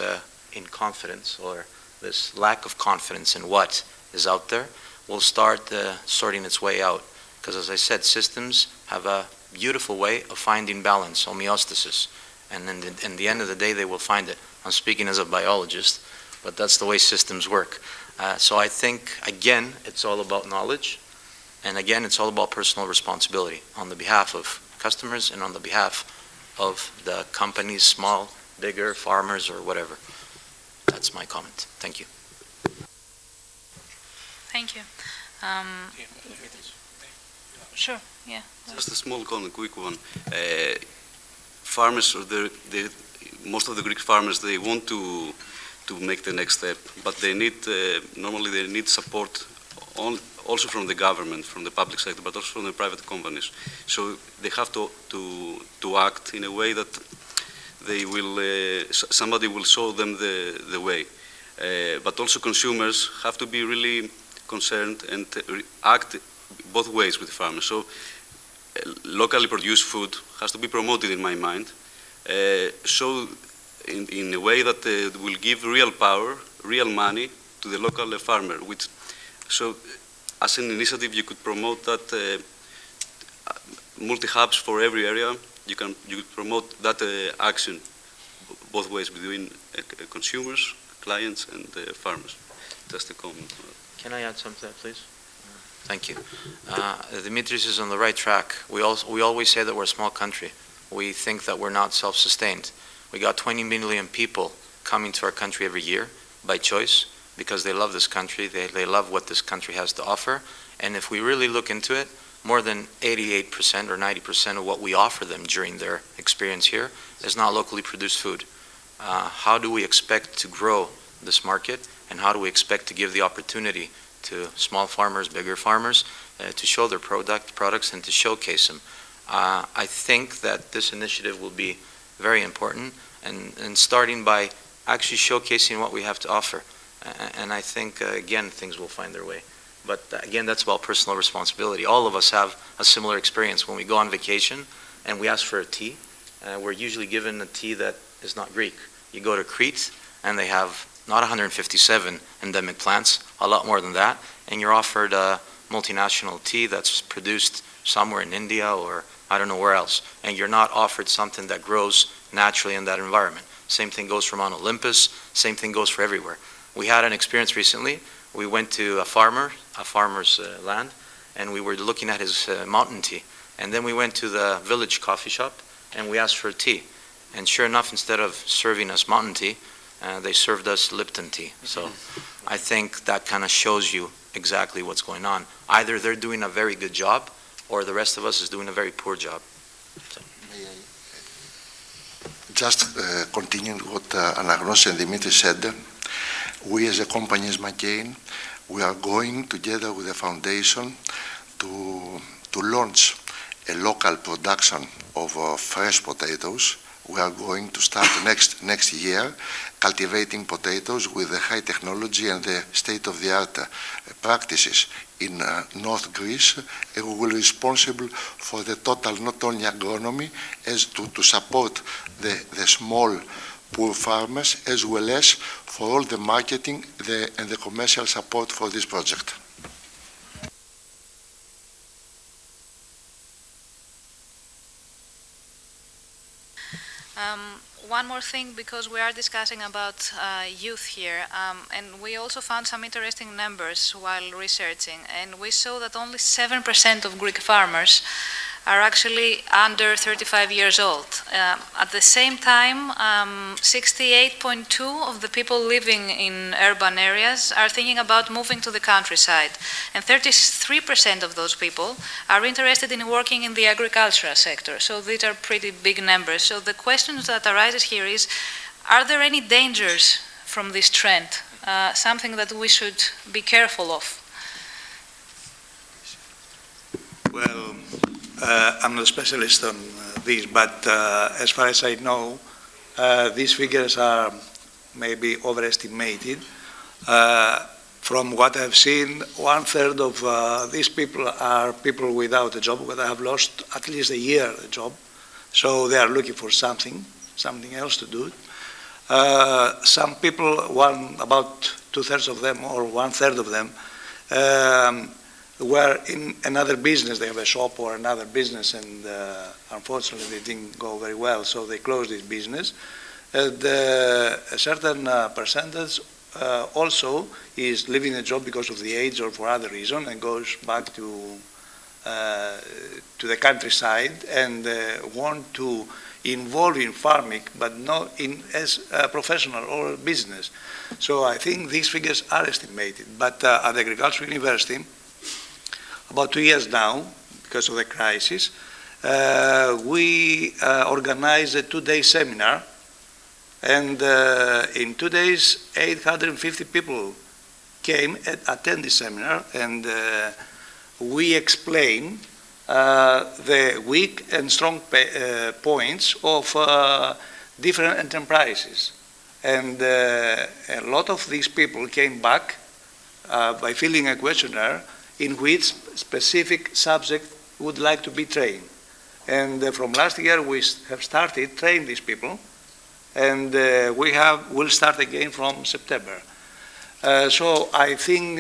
inconfidence or this lack of confidence in what is out there will start sorting its way out. Because as I said, systems have a beautiful way of finding balance, homeostasis. And in the end of the day, they will find it. I'm speaking as a biologist, but that's the way systems work. So I think, again, it's all about knowledge. And again, it's all about personal responsibility on the behalf of customers and on the behalf of the companies, small, bigger, farmers, or whatever. That's my comment. Thank you. Thank you. Sure, yeah. Just a small comment, quick one. Farmers, or most of the Greek farmers, they want to make the next step, but they need, normally they need support also from the government, from the public sector, but also from the private companies. So they have to act in a way that they will, somebody will show them the way. But also consumers have to be really concerned and act both ways with farmers. So locally produced food has to be promoted, in my mind, so in a way that will give real power, real money to the local farmer. So as an initiative, you could promote that multi-hubs for every area. You could promote that action both ways between consumers, clients, and farmers. Just a comment. Can I add something to that, please? Thank you. Dimitris is on the right track. We always say that we're a small country. We think that we're not self-sustained. We got 20 million people coming to our country every year by choice because they love this country. They love what this country has to offer. And if we really look into it, more than 88% or 90% of what we offer them during their experience here is not locally produced food. How do we expect to grow this market, and how do we expect to give the opportunity to small farmers, bigger farmers, to show their products and to showcase them? I think that this initiative will be very important, and starting by actually showcasing what we have to offer. And I think, again, things will find their way. But again, that's about personal responsibility. All of us have a similar experience. When we go on vacation and we ask for a tea, we're usually given a tea that is not Greek. You go to Crete and they have not 157 endemic plants, a lot more than that, and you're offered a multinational tea that's produced somewhere in India or I don't know where else, and you're not offered something that grows naturally in that environment. Same thing goes for Mount Olympus, same thing goes for everywhere. We had an experience recently. We went to a farmer's land, and we were looking at his mountain tea. And then we went to the village coffee shop, and we asked for a tea. And sure enough, instead of serving us mountain tea, they served us Lipton tea. So I think that kind of shows you exactly what's going on. Either they're doing a very good job, or the rest of us is doing a very poor job. So. Just continuing what Anagnosti and Dimitris said, we as a company as McCain, we are going together with the foundation to launch a local production of fresh potatoes. We are going to start next year cultivating potatoes with the high technology and the state-of-the-art practices in North Greece, and we will be responsible for the total, not only agronomy, as to support the small poor farmers, as well as for all the marketing and the commercial support for this project. One more thing, because we are discussing about youth here, and we also found some interesting numbers while researching, and we saw that only 7% of Greek farmers are actually under 35 years old. At the same time, 68.2% of the people living in urban areas are thinking about moving to the countryside, and 33% of those people are interested in working in the agricultural sector. So these are pretty big numbers. So the question that arises here is, are there any dangers from this trend? Something that we should be careful of? Well, I'm not a specialist on this, but as far as I know, these figures are maybe overestimated. From what I've seen, 1/3 of these people are people without a job, who have lost at least a year a job, so they are looking for something else to do. Some people, about 2/3 of them, or 1/3 of them, were in another business. They have a shop or another business, and unfortunately they didn't go very well, so they closed this business. And a certain percentage also is leaving a job because of the age or for other reason, and goes back to the countryside and want to involve in farming, but not as a professional or business. So I think these figures are estimated. But at the Agricultural University, about 2 years now, because of the crisis, we organized a 2-day seminar, and in 2 days, 850 people came and attended the seminar, and we explained the weak and strong points of different enterprises. And a lot of these people came back by filling a questionnaire in which specific subject would like to be trained. And from last year we have started training these people, and we'll start again from September. So I think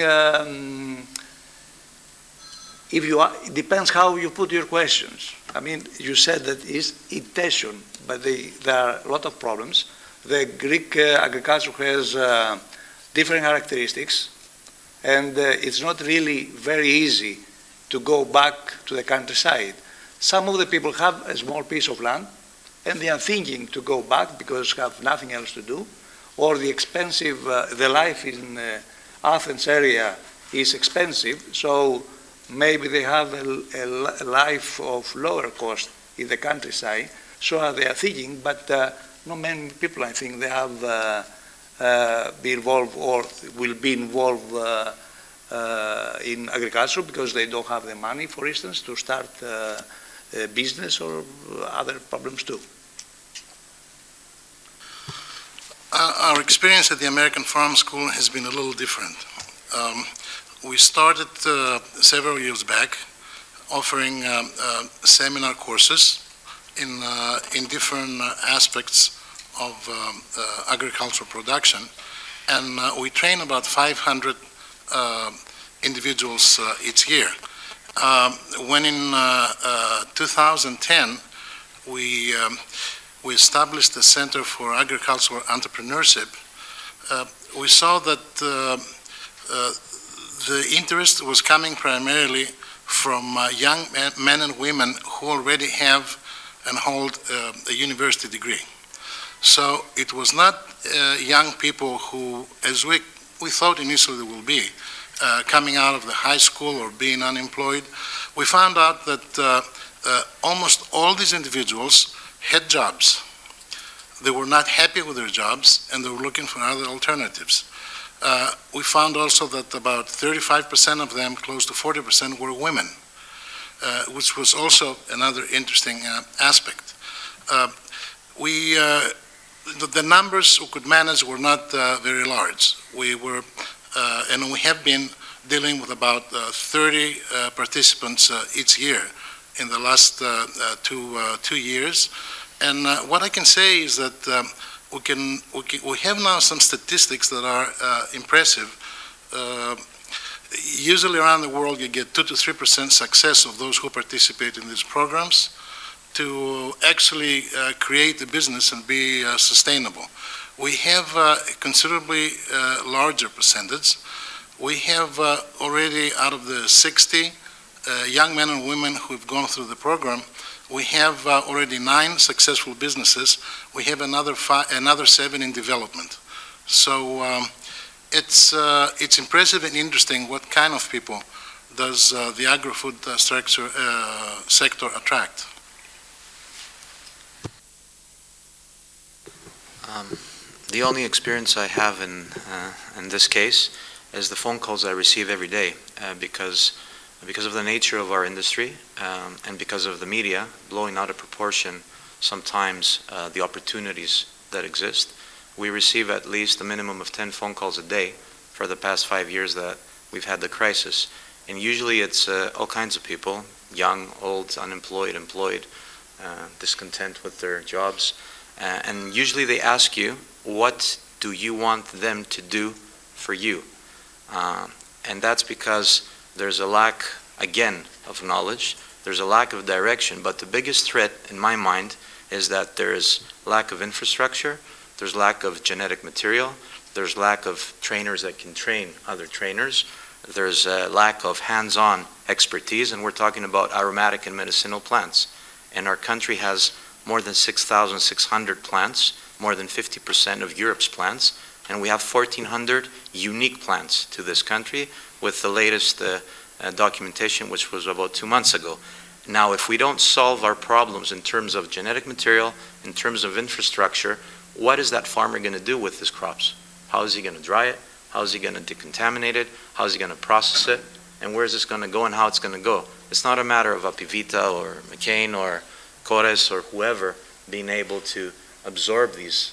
it depends how you put your questions. I mean, you said that it's intention, but there are a lot of problems. The Greek agriculture has different characteristics, and it's not really very easy to go back to the countryside. Some of the people have a small piece of land, and they are thinking to go back because they have nothing else to do, or the life in Athens area is expensive, so maybe they have a life of lower cost in the countryside, so they are thinking, but not many people, I think, they have be involved or will be involved in agriculture because they don't have the money, for instance, to start a business or other problems too. Our experience at the American Farm School has been a little different. We started several years back offering seminar courses in different aspects of agricultural production, and we train about 500 individuals each year. When in 2010 we established the Center for Agricultural Entrepreneurship, we saw that the interest was coming primarily from young men and women who already have and hold a university degree. So it was not young people who, as we we thought initially there will be, coming out of the high school or being unemployed. We found out that almost all these individuals had jobs. They were not happy with their jobs, and they were looking for other alternatives. We found also that about 35% of them, close to 40%, were women, which was also another interesting aspect. The numbers we could manage were not very large. We were, and we have been dealing with about 30 participants each year in the last 2 years. And what I can say is that we have now some statistics that are impressive. Usually around the world you get 2 to 3% success of those who participate in these programs to actually create a business and be sustainable. We have a considerably larger percentage. We have already, out of the 60 young men and women who have gone through the program, we have already 9 successful businesses. We have another 7 in development. So it's impressive and interesting what kind of people does the agri-food sector attract. The only experience I have in this case is the phone calls I receive every day because of the nature of our industry and because of the media blowing out of proportion sometimes the opportunities that exist. We receive at least a minimum of 10 phone calls a day for the past 5 years that we've had the crisis. And usually it's all kinds of people, young, old, unemployed, employed, discontent with their jobs. And usually they ask you, what do you want them to do for you? And that's because there's a lack, again, of knowledge. There's a lack of direction. But the biggest threat, in my mind, is that there is lack of infrastructure, there's lack of genetic material, there's lack of trainers that can train other trainers, there's a lack of hands-on expertise, and we're talking about aromatic and medicinal plants. And our country has more than 6,600 plants, more than 50% of Europe's plants, and we have 1,400 unique plants to this country with the latest documentation, which was about 2 months ago. Now, if we don't solve our problems in terms of genetic material, in terms of infrastructure, what is that farmer going to do with his crops? How is he going to dry it? How is he going to decontaminate it? How is he going to process it? And where is this going to go and how it's going to go? It's not a matter of Apivita or McCain or Koutsolioutsos or whoever being able to absorb these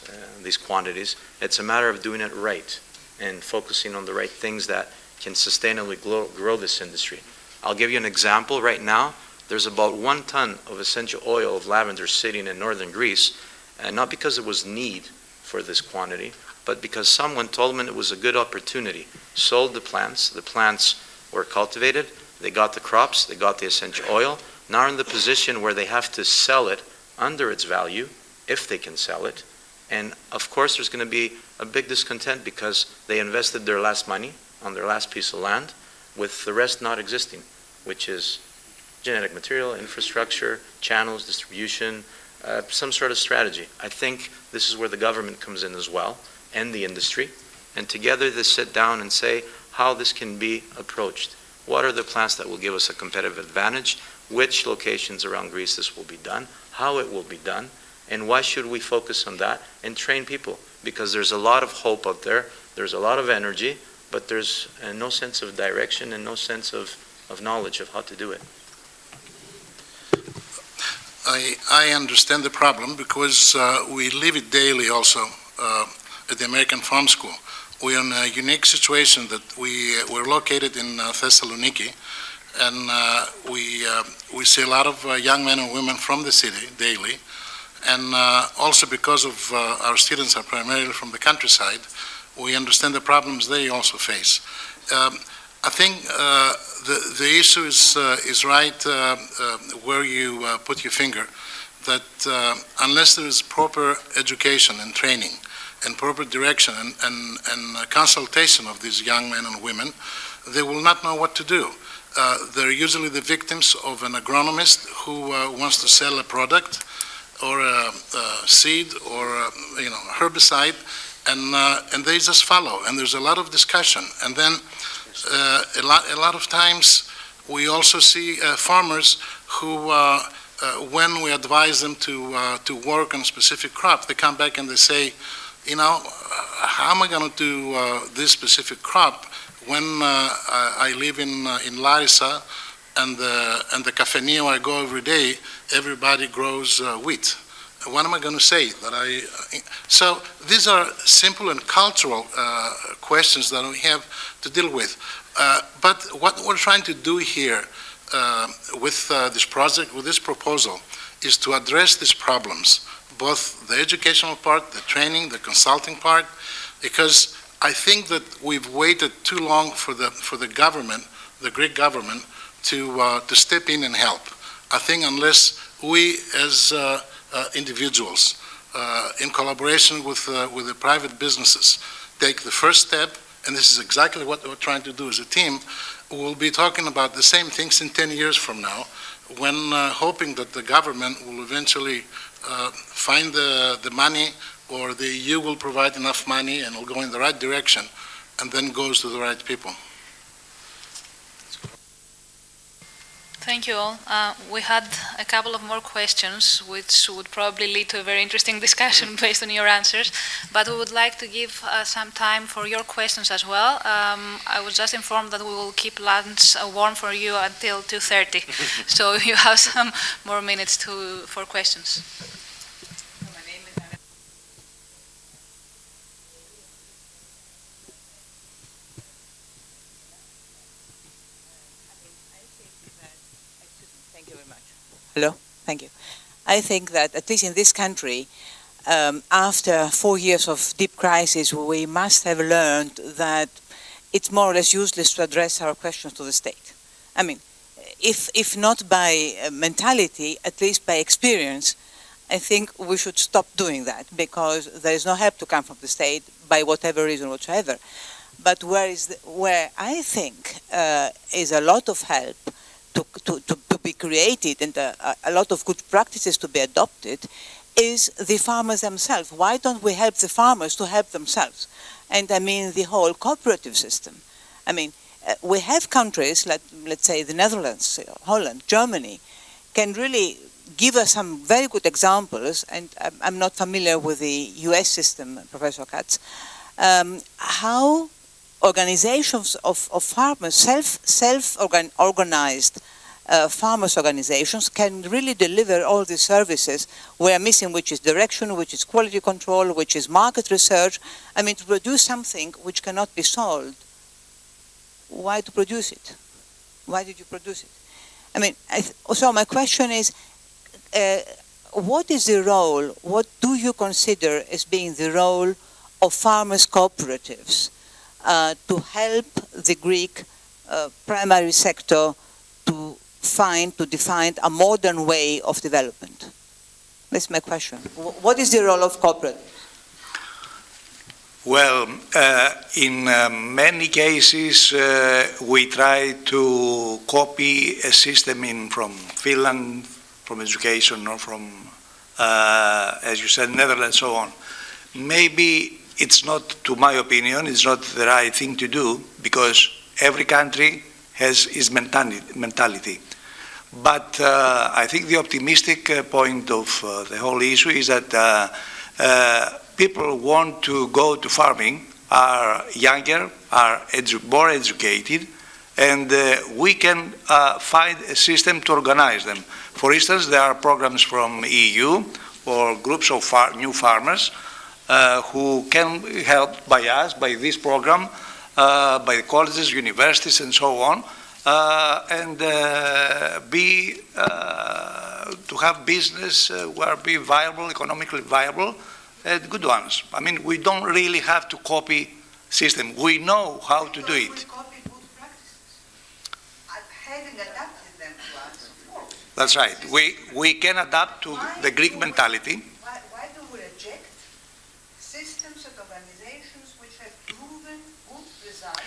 quantities. It's a matter of doing it right and focusing on the right things that can sustainably grow this industry. I'll give you an example. Right now, there's about 1 ton of essential oil of lavender sitting in northern Greece, and not because there was need for this quantity, but because someone told them it was a good opportunity. Sold the plants were cultivated, they got the crops, they got the essential oil, now in the position where they have to sell it under its value, if they can sell it. And of course there's going to be a big discontent because they invested their last money on their last piece of land with the rest not existing, which is genetic material, infrastructure, channels, distribution, some sort of strategy. I think this is where the government comes in as well, and the industry, and together they sit down and say how this can be approached. What are the plants that will give us a competitive advantage? Which locations around Greece this will be done? How it will be done? And why should we focus on that and train people? Because there's a lot of hope out there, there's a lot of energy, but there's no sense of direction and no sense of knowledge of how to do it. I understand the problem because we live it daily also at the American Farm School. We're in a unique situation that we're located in Thessaloniki, and we see a lot of young men and women from the city daily, and also because of our students are primarily from the countryside, we understand the problems they also face. I think the issue is right where you put your finger, that unless there is proper education and training and proper direction and consultation of these young men and women, they will not know what to do. They're usually the victims of an agronomist who wants to sell a product or a seed or a herbicide, and they just follow, and there's a lot of discussion. And then a lot of times we also see farmers who, when we advise them to work on a specific crop, they come back and they say, you know, how am I going to do this specific crop when I live in Larissa, and the cafeteria where I go every day, everybody grows wheat. What am I going to say? So these are simple and cultural questions that we have to deal with. But what we're trying to do here with this project, with this proposal, is to address these problems, both the educational part, the training, the consulting part, because I think that we've waited too long for the government, the Greek government, to step in and help. I think unless we as individuals, in collaboration with the private businesses, take the first step, and this is exactly what we're trying to do as a team, we'll be talking about the same things in 10 years from now, when hoping that the government will eventually find the money, or the EU will provide enough money and will go in the right direction, and then goes to the right people. Thank you all. We had a couple of more questions, which would probably lead to a very interesting discussion based on your answers, but we would like to give some time for your questions as well. I was just informed that we will keep lunch warm for you until 2:30, so you have some more minutes for questions. Hello, thank you. I think that, at least in this country, after 4 years of deep crisis, we must have learned that it's more or less useless to address our questions to the state. I mean, if not by mentality, at least by experience, I think we should stop doing that, because there is no help to come from the state by whatever reason whatsoever. But where I think is a lot of help to be created, and a lot of good practices to be adopted, is the farmers themselves. Why don't we help the farmers to help themselves? And I mean the whole cooperative system. I mean, we have countries like, let's say, the Netherlands, Holland, Germany, can really give us some very good examples, and I'm not familiar with the US system, Professor Katz, how organizations of farmers, self-organized farmers' organizations, can really deliver all the services we are missing, which is direction, which is quality control, which is market research. I mean, to produce something which cannot be sold, why to produce it? Why did you produce it? I mean, so my question is, what is the role, what do you consider as being the role of farmers' cooperatives to help the Greek primary sector to define a modern way of development? That's my question. What is the role of cooperatives? Well, in many cases, we try to copy a system from Finland, from education, or from, as you said, Netherlands, so on. Maybe it's not, to my opinion, it's not the right thing to do, because every country has its mentality. But I think the optimistic point of the whole issue is that people who want to go to farming are younger, are more educated, and we can find a system to organize them. For instance, there are programs from EU or groups of new farmers who can help by us, by this program, by the colleges, universities, and so on, and to have business where be viable, economically viable, and good ones. I mean, we don't really have to copy system. We know how to do it. That's right. We can adapt to the Greek mentality. Why do we reject systems and organizations which have proven good results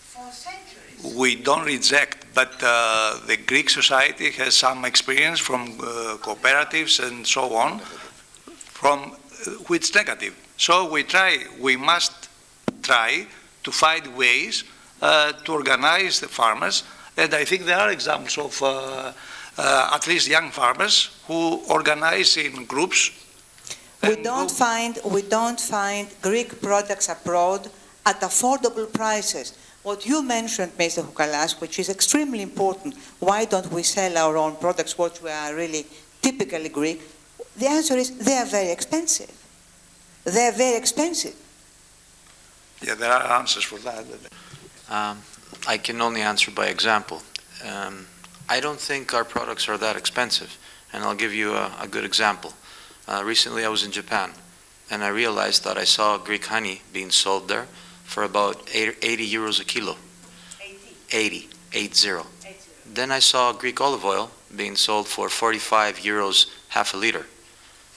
for centuries? We don't reject, but the Greek society has some experience from cooperatives and so on, from which negative. So we must try to find ways to organize the farmers, and I think there are examples of at least young farmers who organize in groups. We don't find Greek products abroad at affordable prices. What you mentioned, Mr. Choukalas, which is extremely important, why don't we sell our own products, what we are really typically Greek? The answer is they are very expensive. They are very expensive. Yeah, there are answers for that. I can only answer by example. I don't think our products are that expensive, and I'll give you a good example. Recently I was in Japan, and I realized that I saw Greek honey being sold there for about 80 euros a kilo. 80. Then I saw Greek olive oil being sold for 45 euros half a liter.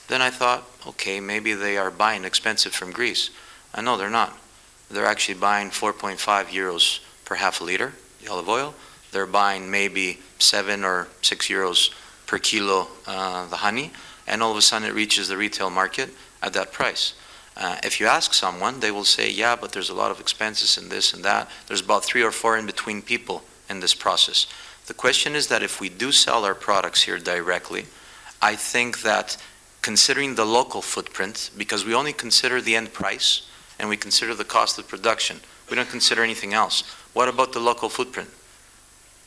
Then I thought, okay, maybe they are buying expensive from Greece. No, they're not. They're actually buying 4.5 euros per half a liter, the olive oil. They're buying maybe 7 or 6 euros per kilo the honey, and all of a sudden it reaches the retail market at that price. If you ask someone, they will say, yeah, but there's a lot of expenses and this and that. There's about 3 or 4 in between people in this process. The question is that if we do sell our products here directly, I think that considering the local footprint, because we only consider the end price and we consider the cost of production, we don't consider anything else. What about the local footprint?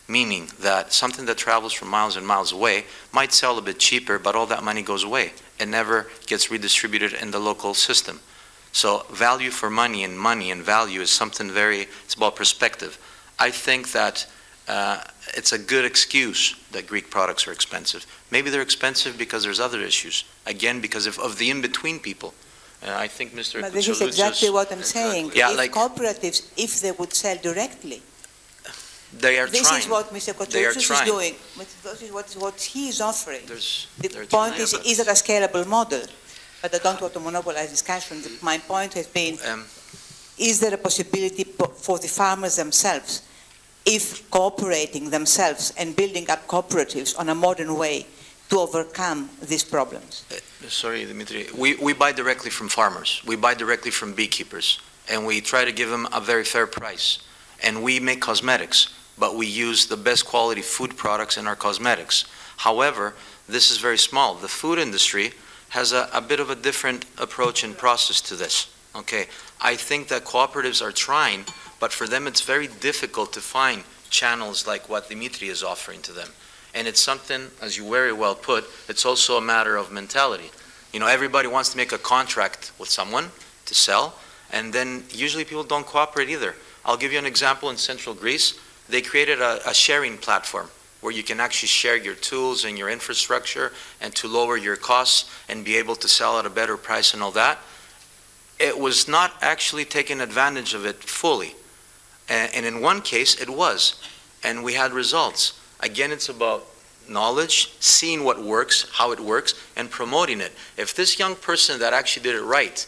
Meaning that something that travels from miles and miles away might sell a bit cheaper, but all that money goes away. It never gets redistributed in the local system. So value for money and value is something it's about perspective. I think that it's a good excuse that Greek products are expensive. Maybe they're expensive because there's other issues. Again, because of the in-between people. I think Mr. But this is exactly what I'm saying. Yeah, if cooperatives, if they would sell directly, they are this trying. Is what Mr. Koutsolioutsos is doing. This is what he is offering. The point is it a scalable model? But I don't want to monopolize discussion. My point has been, is there a possibility for the farmers themselves, if cooperating themselves and building up cooperatives on a modern way, to overcome these problems? Sorry, Dimitris. We buy directly from farmers. We buy directly from beekeepers. And we try to give them a very fair price. And we make cosmetics, but we use the best quality food products in our cosmetics. However, this is very small. The food industry has a bit of a different approach and process to this. Okay, I think that cooperatives are trying, but for them it's very difficult to find channels like what Dimitris is offering to them. And it's something, as you very well put, it's also a matter of mentality. You know, everybody wants to make a contract with someone to sell, and then usually people don't cooperate either. I'll give you an example in central Greece. They created a sharing platform where you can actually share your tools and your infrastructure and to lower your costs and be able to sell at a better price and all that. It was not actually taking advantage of it fully. And in one case, it was. And we had results. Again, it's about knowledge, seeing what works, how it works, and promoting it. If this young person that actually did it right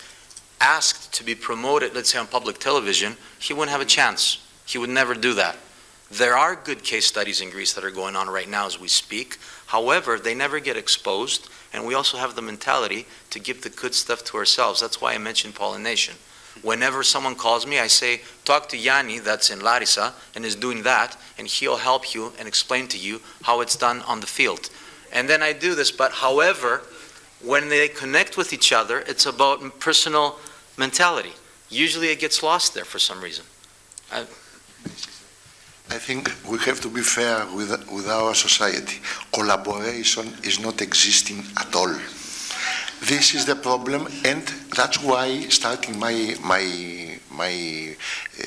asked to be promoted, let's say on public television, he wouldn't have a chance. He would never do that. There are good case studies in Greece that are going on right now as we speak. However, they never get exposed, and we also have the mentality to give the good stuff to ourselves. That's why I mentioned pollination. Whenever someone calls me, I say, talk to Yanni, that's in Larissa, and is doing that, and he'll help you and explain to you how it's done on the field. And then I do this, but however, when they connect with each other, it's about personal mentality. Usually it gets lost there for some reason. I think we have to be fair with our society. Collaboration is not existing at all. This is the problem, and that's why, starting my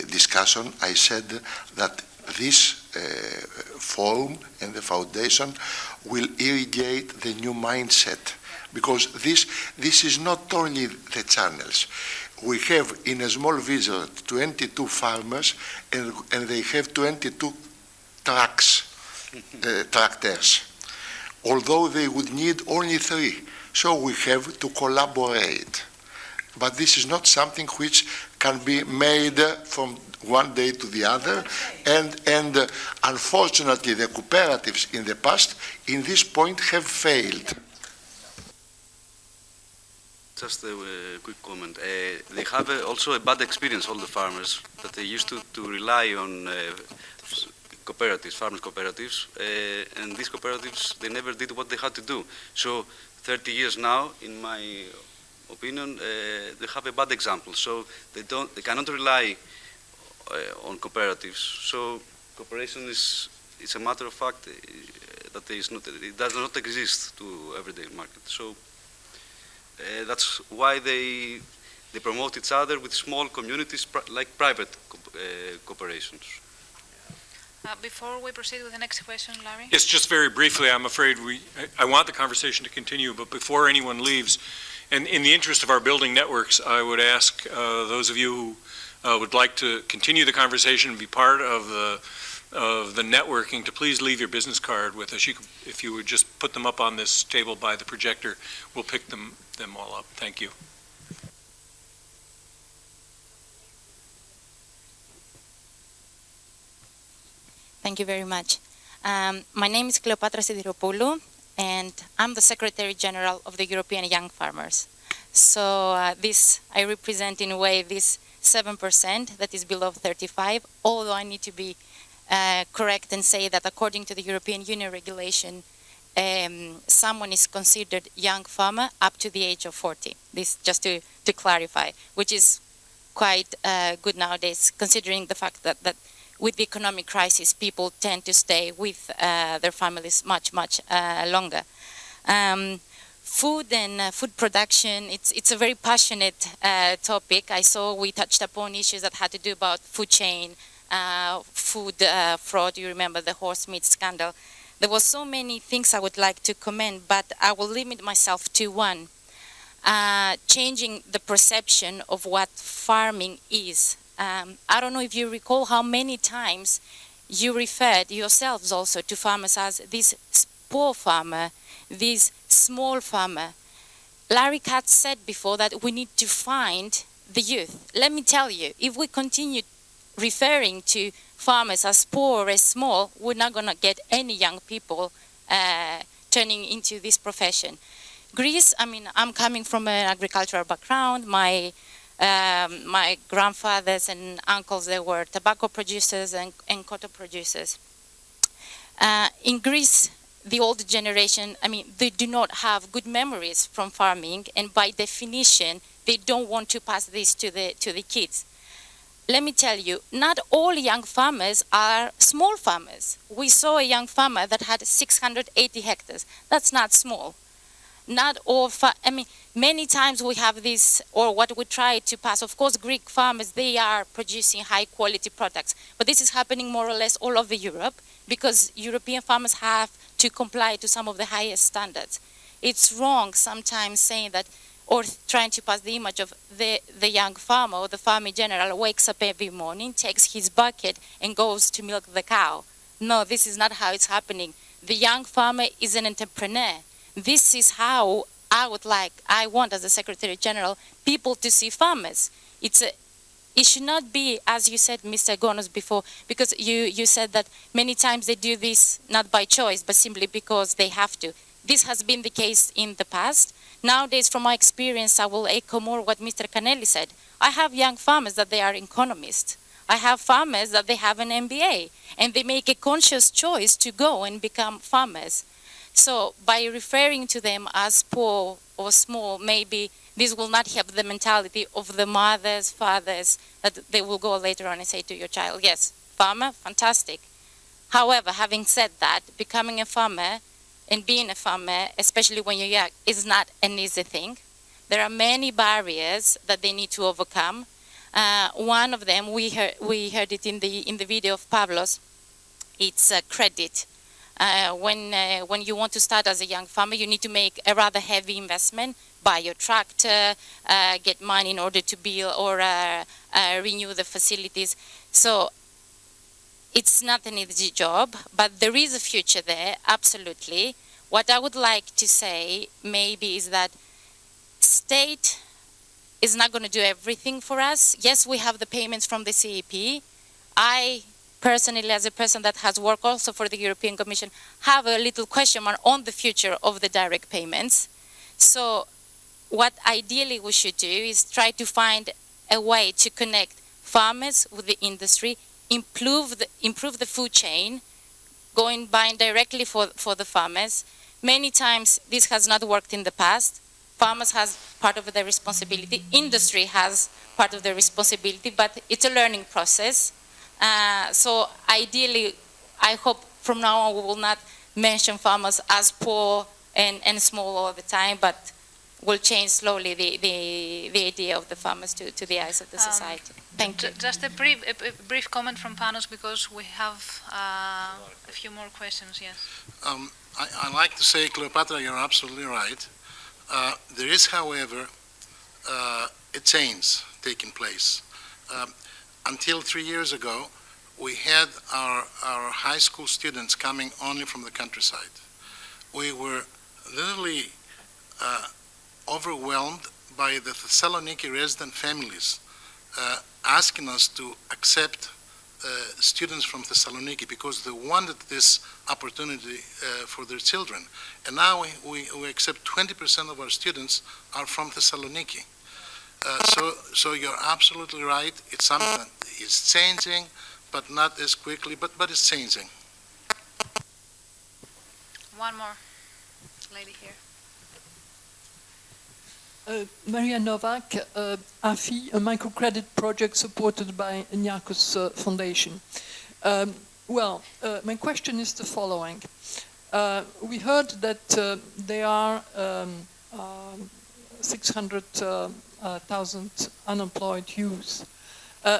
discussion, I said that this forum and the foundation will irrigate the new mindset, because this is not only the channels. We have in a small village 22 farmers, and they have 22 tractors, although they would need only 3. So we have to collaborate. But this is not something which can be made from one day to the other. And unfortunately, the cooperatives in the past, in this point, have failed. Just a quick comment. They have also a bad experience, all the farmers, that they used to rely on cooperatives, farmers' cooperatives, and these cooperatives, they never did what they had to do. So 30 years now, in my opinion, they have a bad example. So they cannot rely on cooperatives. So cooperation is a matter of fact that it does not exist to everyday market. So that's why they promote each other with small communities like private corporations. Before we proceed with the next question, Larry? Yes, just very briefly, I'm afraid I want the conversation to continue, but before anyone leaves, and in the interest of our building networks, I would ask those of you who would like to continue the conversation and be part of the networking to please leave your business card with us. If you would just put them up on this table by the projector, we'll pick them all up. Thank you. Thank you very much. My name is Koutsolioutsos, and I'm the Secretary General of the European Young Farmers. So I represent in a way this 7% that is below 35, although I need to be correct and say that according to the European Union regulation, someone is considered young farmer up to the age of 40. This just to clarify, which is quite good nowadays, considering the fact that with the economic crisis, people tend to stay with their families much longer. Food and food production, it's a very passionate topic. I saw we touched upon issues that had to do about food chain, food fraud. You remember the horse meat scandal. There were so many things I would like to comment, but I will limit myself to one. Changing the perception of what farming is. I don't know if you recall how many times you referred yourselves also to farmers as this poor farmer, this small farmer. Larry Katz said before that we need to find the youth. Let me tell you, if we continue referring to farmers as poor or as small, we're not going to get any young people turning into this profession. Greece, I mean, I'm coming from an agricultural background. My grandfathers and uncles, they were tobacco producers and cotton producers. In Greece, the older generation, I mean, they do not have good memories from farming, and by definition, they don't want to pass this to the kids. Let me tell you, not all young farmers are small farmers. We saw a young farmer that had 680 hectares. That's not small. Not all, I mean, many times we have this, or what we try to pass. Of course, Greek farmers, they are producing high quality products, but this is happening more or less all over Europe because European farmers have to comply to some of the highest standards. It's wrong sometimes saying that, or trying to pass the image of the young farmer or the farmer in general wakes up every morning, takes his bucket and goes to milk the cow. No, this is not how it's happening. The young farmer is an entrepreneur. This is how I want as the Secretary General, people to see farmers. It should not be, as you said, Mr. Ghonos, before, because you said that many times they do this not by choice, but simply because they have to. This has been the case in the past. Nowadays, from my experience, I will echo more what Mr. Kanellis said. I have young farmers that they are economists. I have farmers that they have an MBA, and they make a conscious choice to go and become farmers. So by referring to them as poor or small, maybe this will not help the mentality of the mothers, fathers, that they will go later on and say to your child, yes, farmer, fantastic. However, having said that, becoming a farmer and being a farmer, especially when you're young, is not an easy thing. There are many barriers that they need to overcome. One of them, we heard it in the video of Pavlos, it's credit. When you want to start as a young farmer, you need to make a rather heavy investment, buy your tractor, get money in order to build or renew the facilities. So it's not an easy job, but there is a future there, absolutely. What I would like to say maybe is that state is not going to do everything for us. Yes, we have the payments from the CAP. I personally, as a person that has worked also for the European Commission, have a little question mark on the future of the direct payments. So what ideally we should do is try to find a way to connect farmers with the industry, improve the food chain, going buying directly for the farmers. Many times this has not worked in the past. Farmers has part of their responsibility, industry has part of their responsibility, but it's a learning process. So ideally, I hope from now on we will not mention farmers as poor and small all the time, but will change slowly the idea of the farmers to the eyes of the society. Thank you. Just a brief comment from Panos, because we have a few more questions, yes. I like to say, Cleopatra, you're absolutely right. There is, however, a change taking place. Until 3 years ago, we had our high school students coming only from the countryside. We were literally overwhelmed by the Thessaloniki resident families asking us to accept students from Thessaloniki because they wanted this opportunity for their children. And now we accept 20% of our students are from Thessaloniki. So you're absolutely right. It's something that is changing, but not as quickly, but it's changing. One more lady here. Maria Novak, AFI, a microcredit project supported by Niarchos Foundation. My question is the following. We heard that there are 600,000 unemployed youth.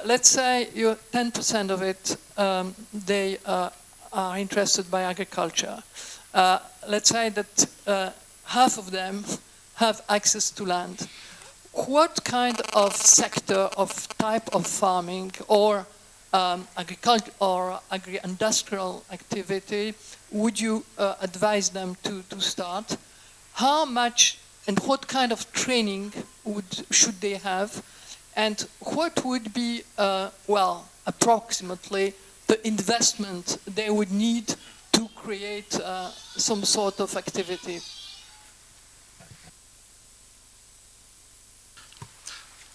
Let's say 10% of it, they are interested by agriculture. Let's say that half of them have access to land. What kind of sector, of type of farming or agriculture or agri-industrial activity would you advise them to start? How much and what kind of training should they have? And what would be, approximately the investment they would need to create some sort of activity?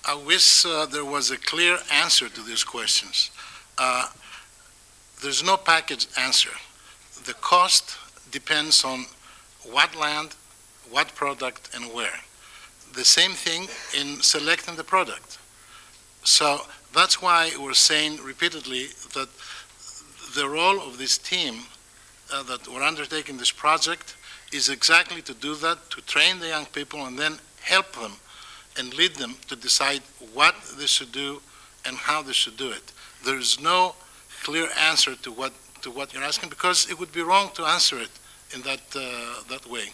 I wish there was a clear answer to these questions. There's no package answer. The cost depends on what land, what product, and where. The same thing in selecting the product. So that's why we're saying repeatedly that the role of this team that we're undertaking this project is exactly to do that, to train the young people and then help them and lead them to decide what they should do and how they should do it. There is no clear answer to what you're asking, because it would be wrong to answer it in that way.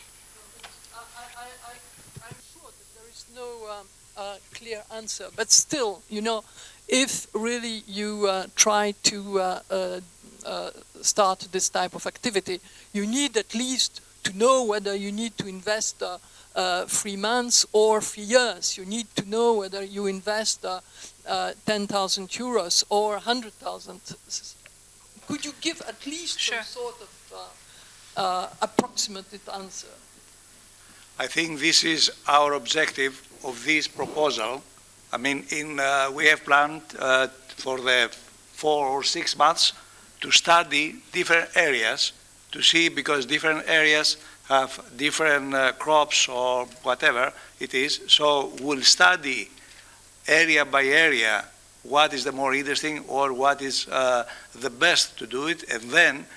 I'm sure that there is no clear answer, but still, if really you try to start this type of activity, you need at least to know whether you need to invest 3 months or 3 years. You need to know whether you invest 10,000 euros or 100,000. Could you give at least some sort of approximate answer? I think this is our objective of this proposal. I mean, we have planned for the 4 or 6 months to study different areas to see, because different areas have different crops or whatever it is. So we'll study area by area what is the more interesting or what is the best to do it, and then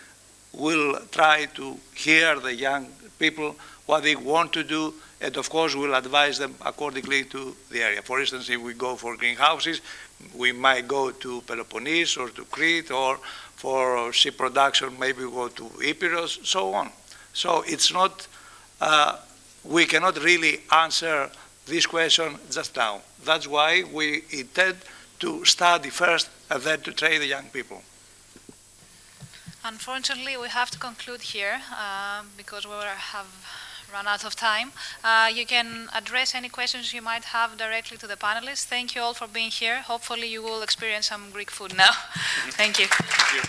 we'll try to hear the young people what they want to do, and of course we'll advise them accordingly to the area. For instance, if we go for greenhouses, we might go to Peloponnese or to Crete, or for sheep production maybe we go to Epirus, so on. So it's not, we cannot really answer this question just now. That's why we intend to study first and then to train the young people. Unfortunately, we have to conclude here because we have run out of time. You can address any questions you might have directly to the panelists. Thank you all for being here. Hopefully you will experience some Greek food now. Thank you. Thank you.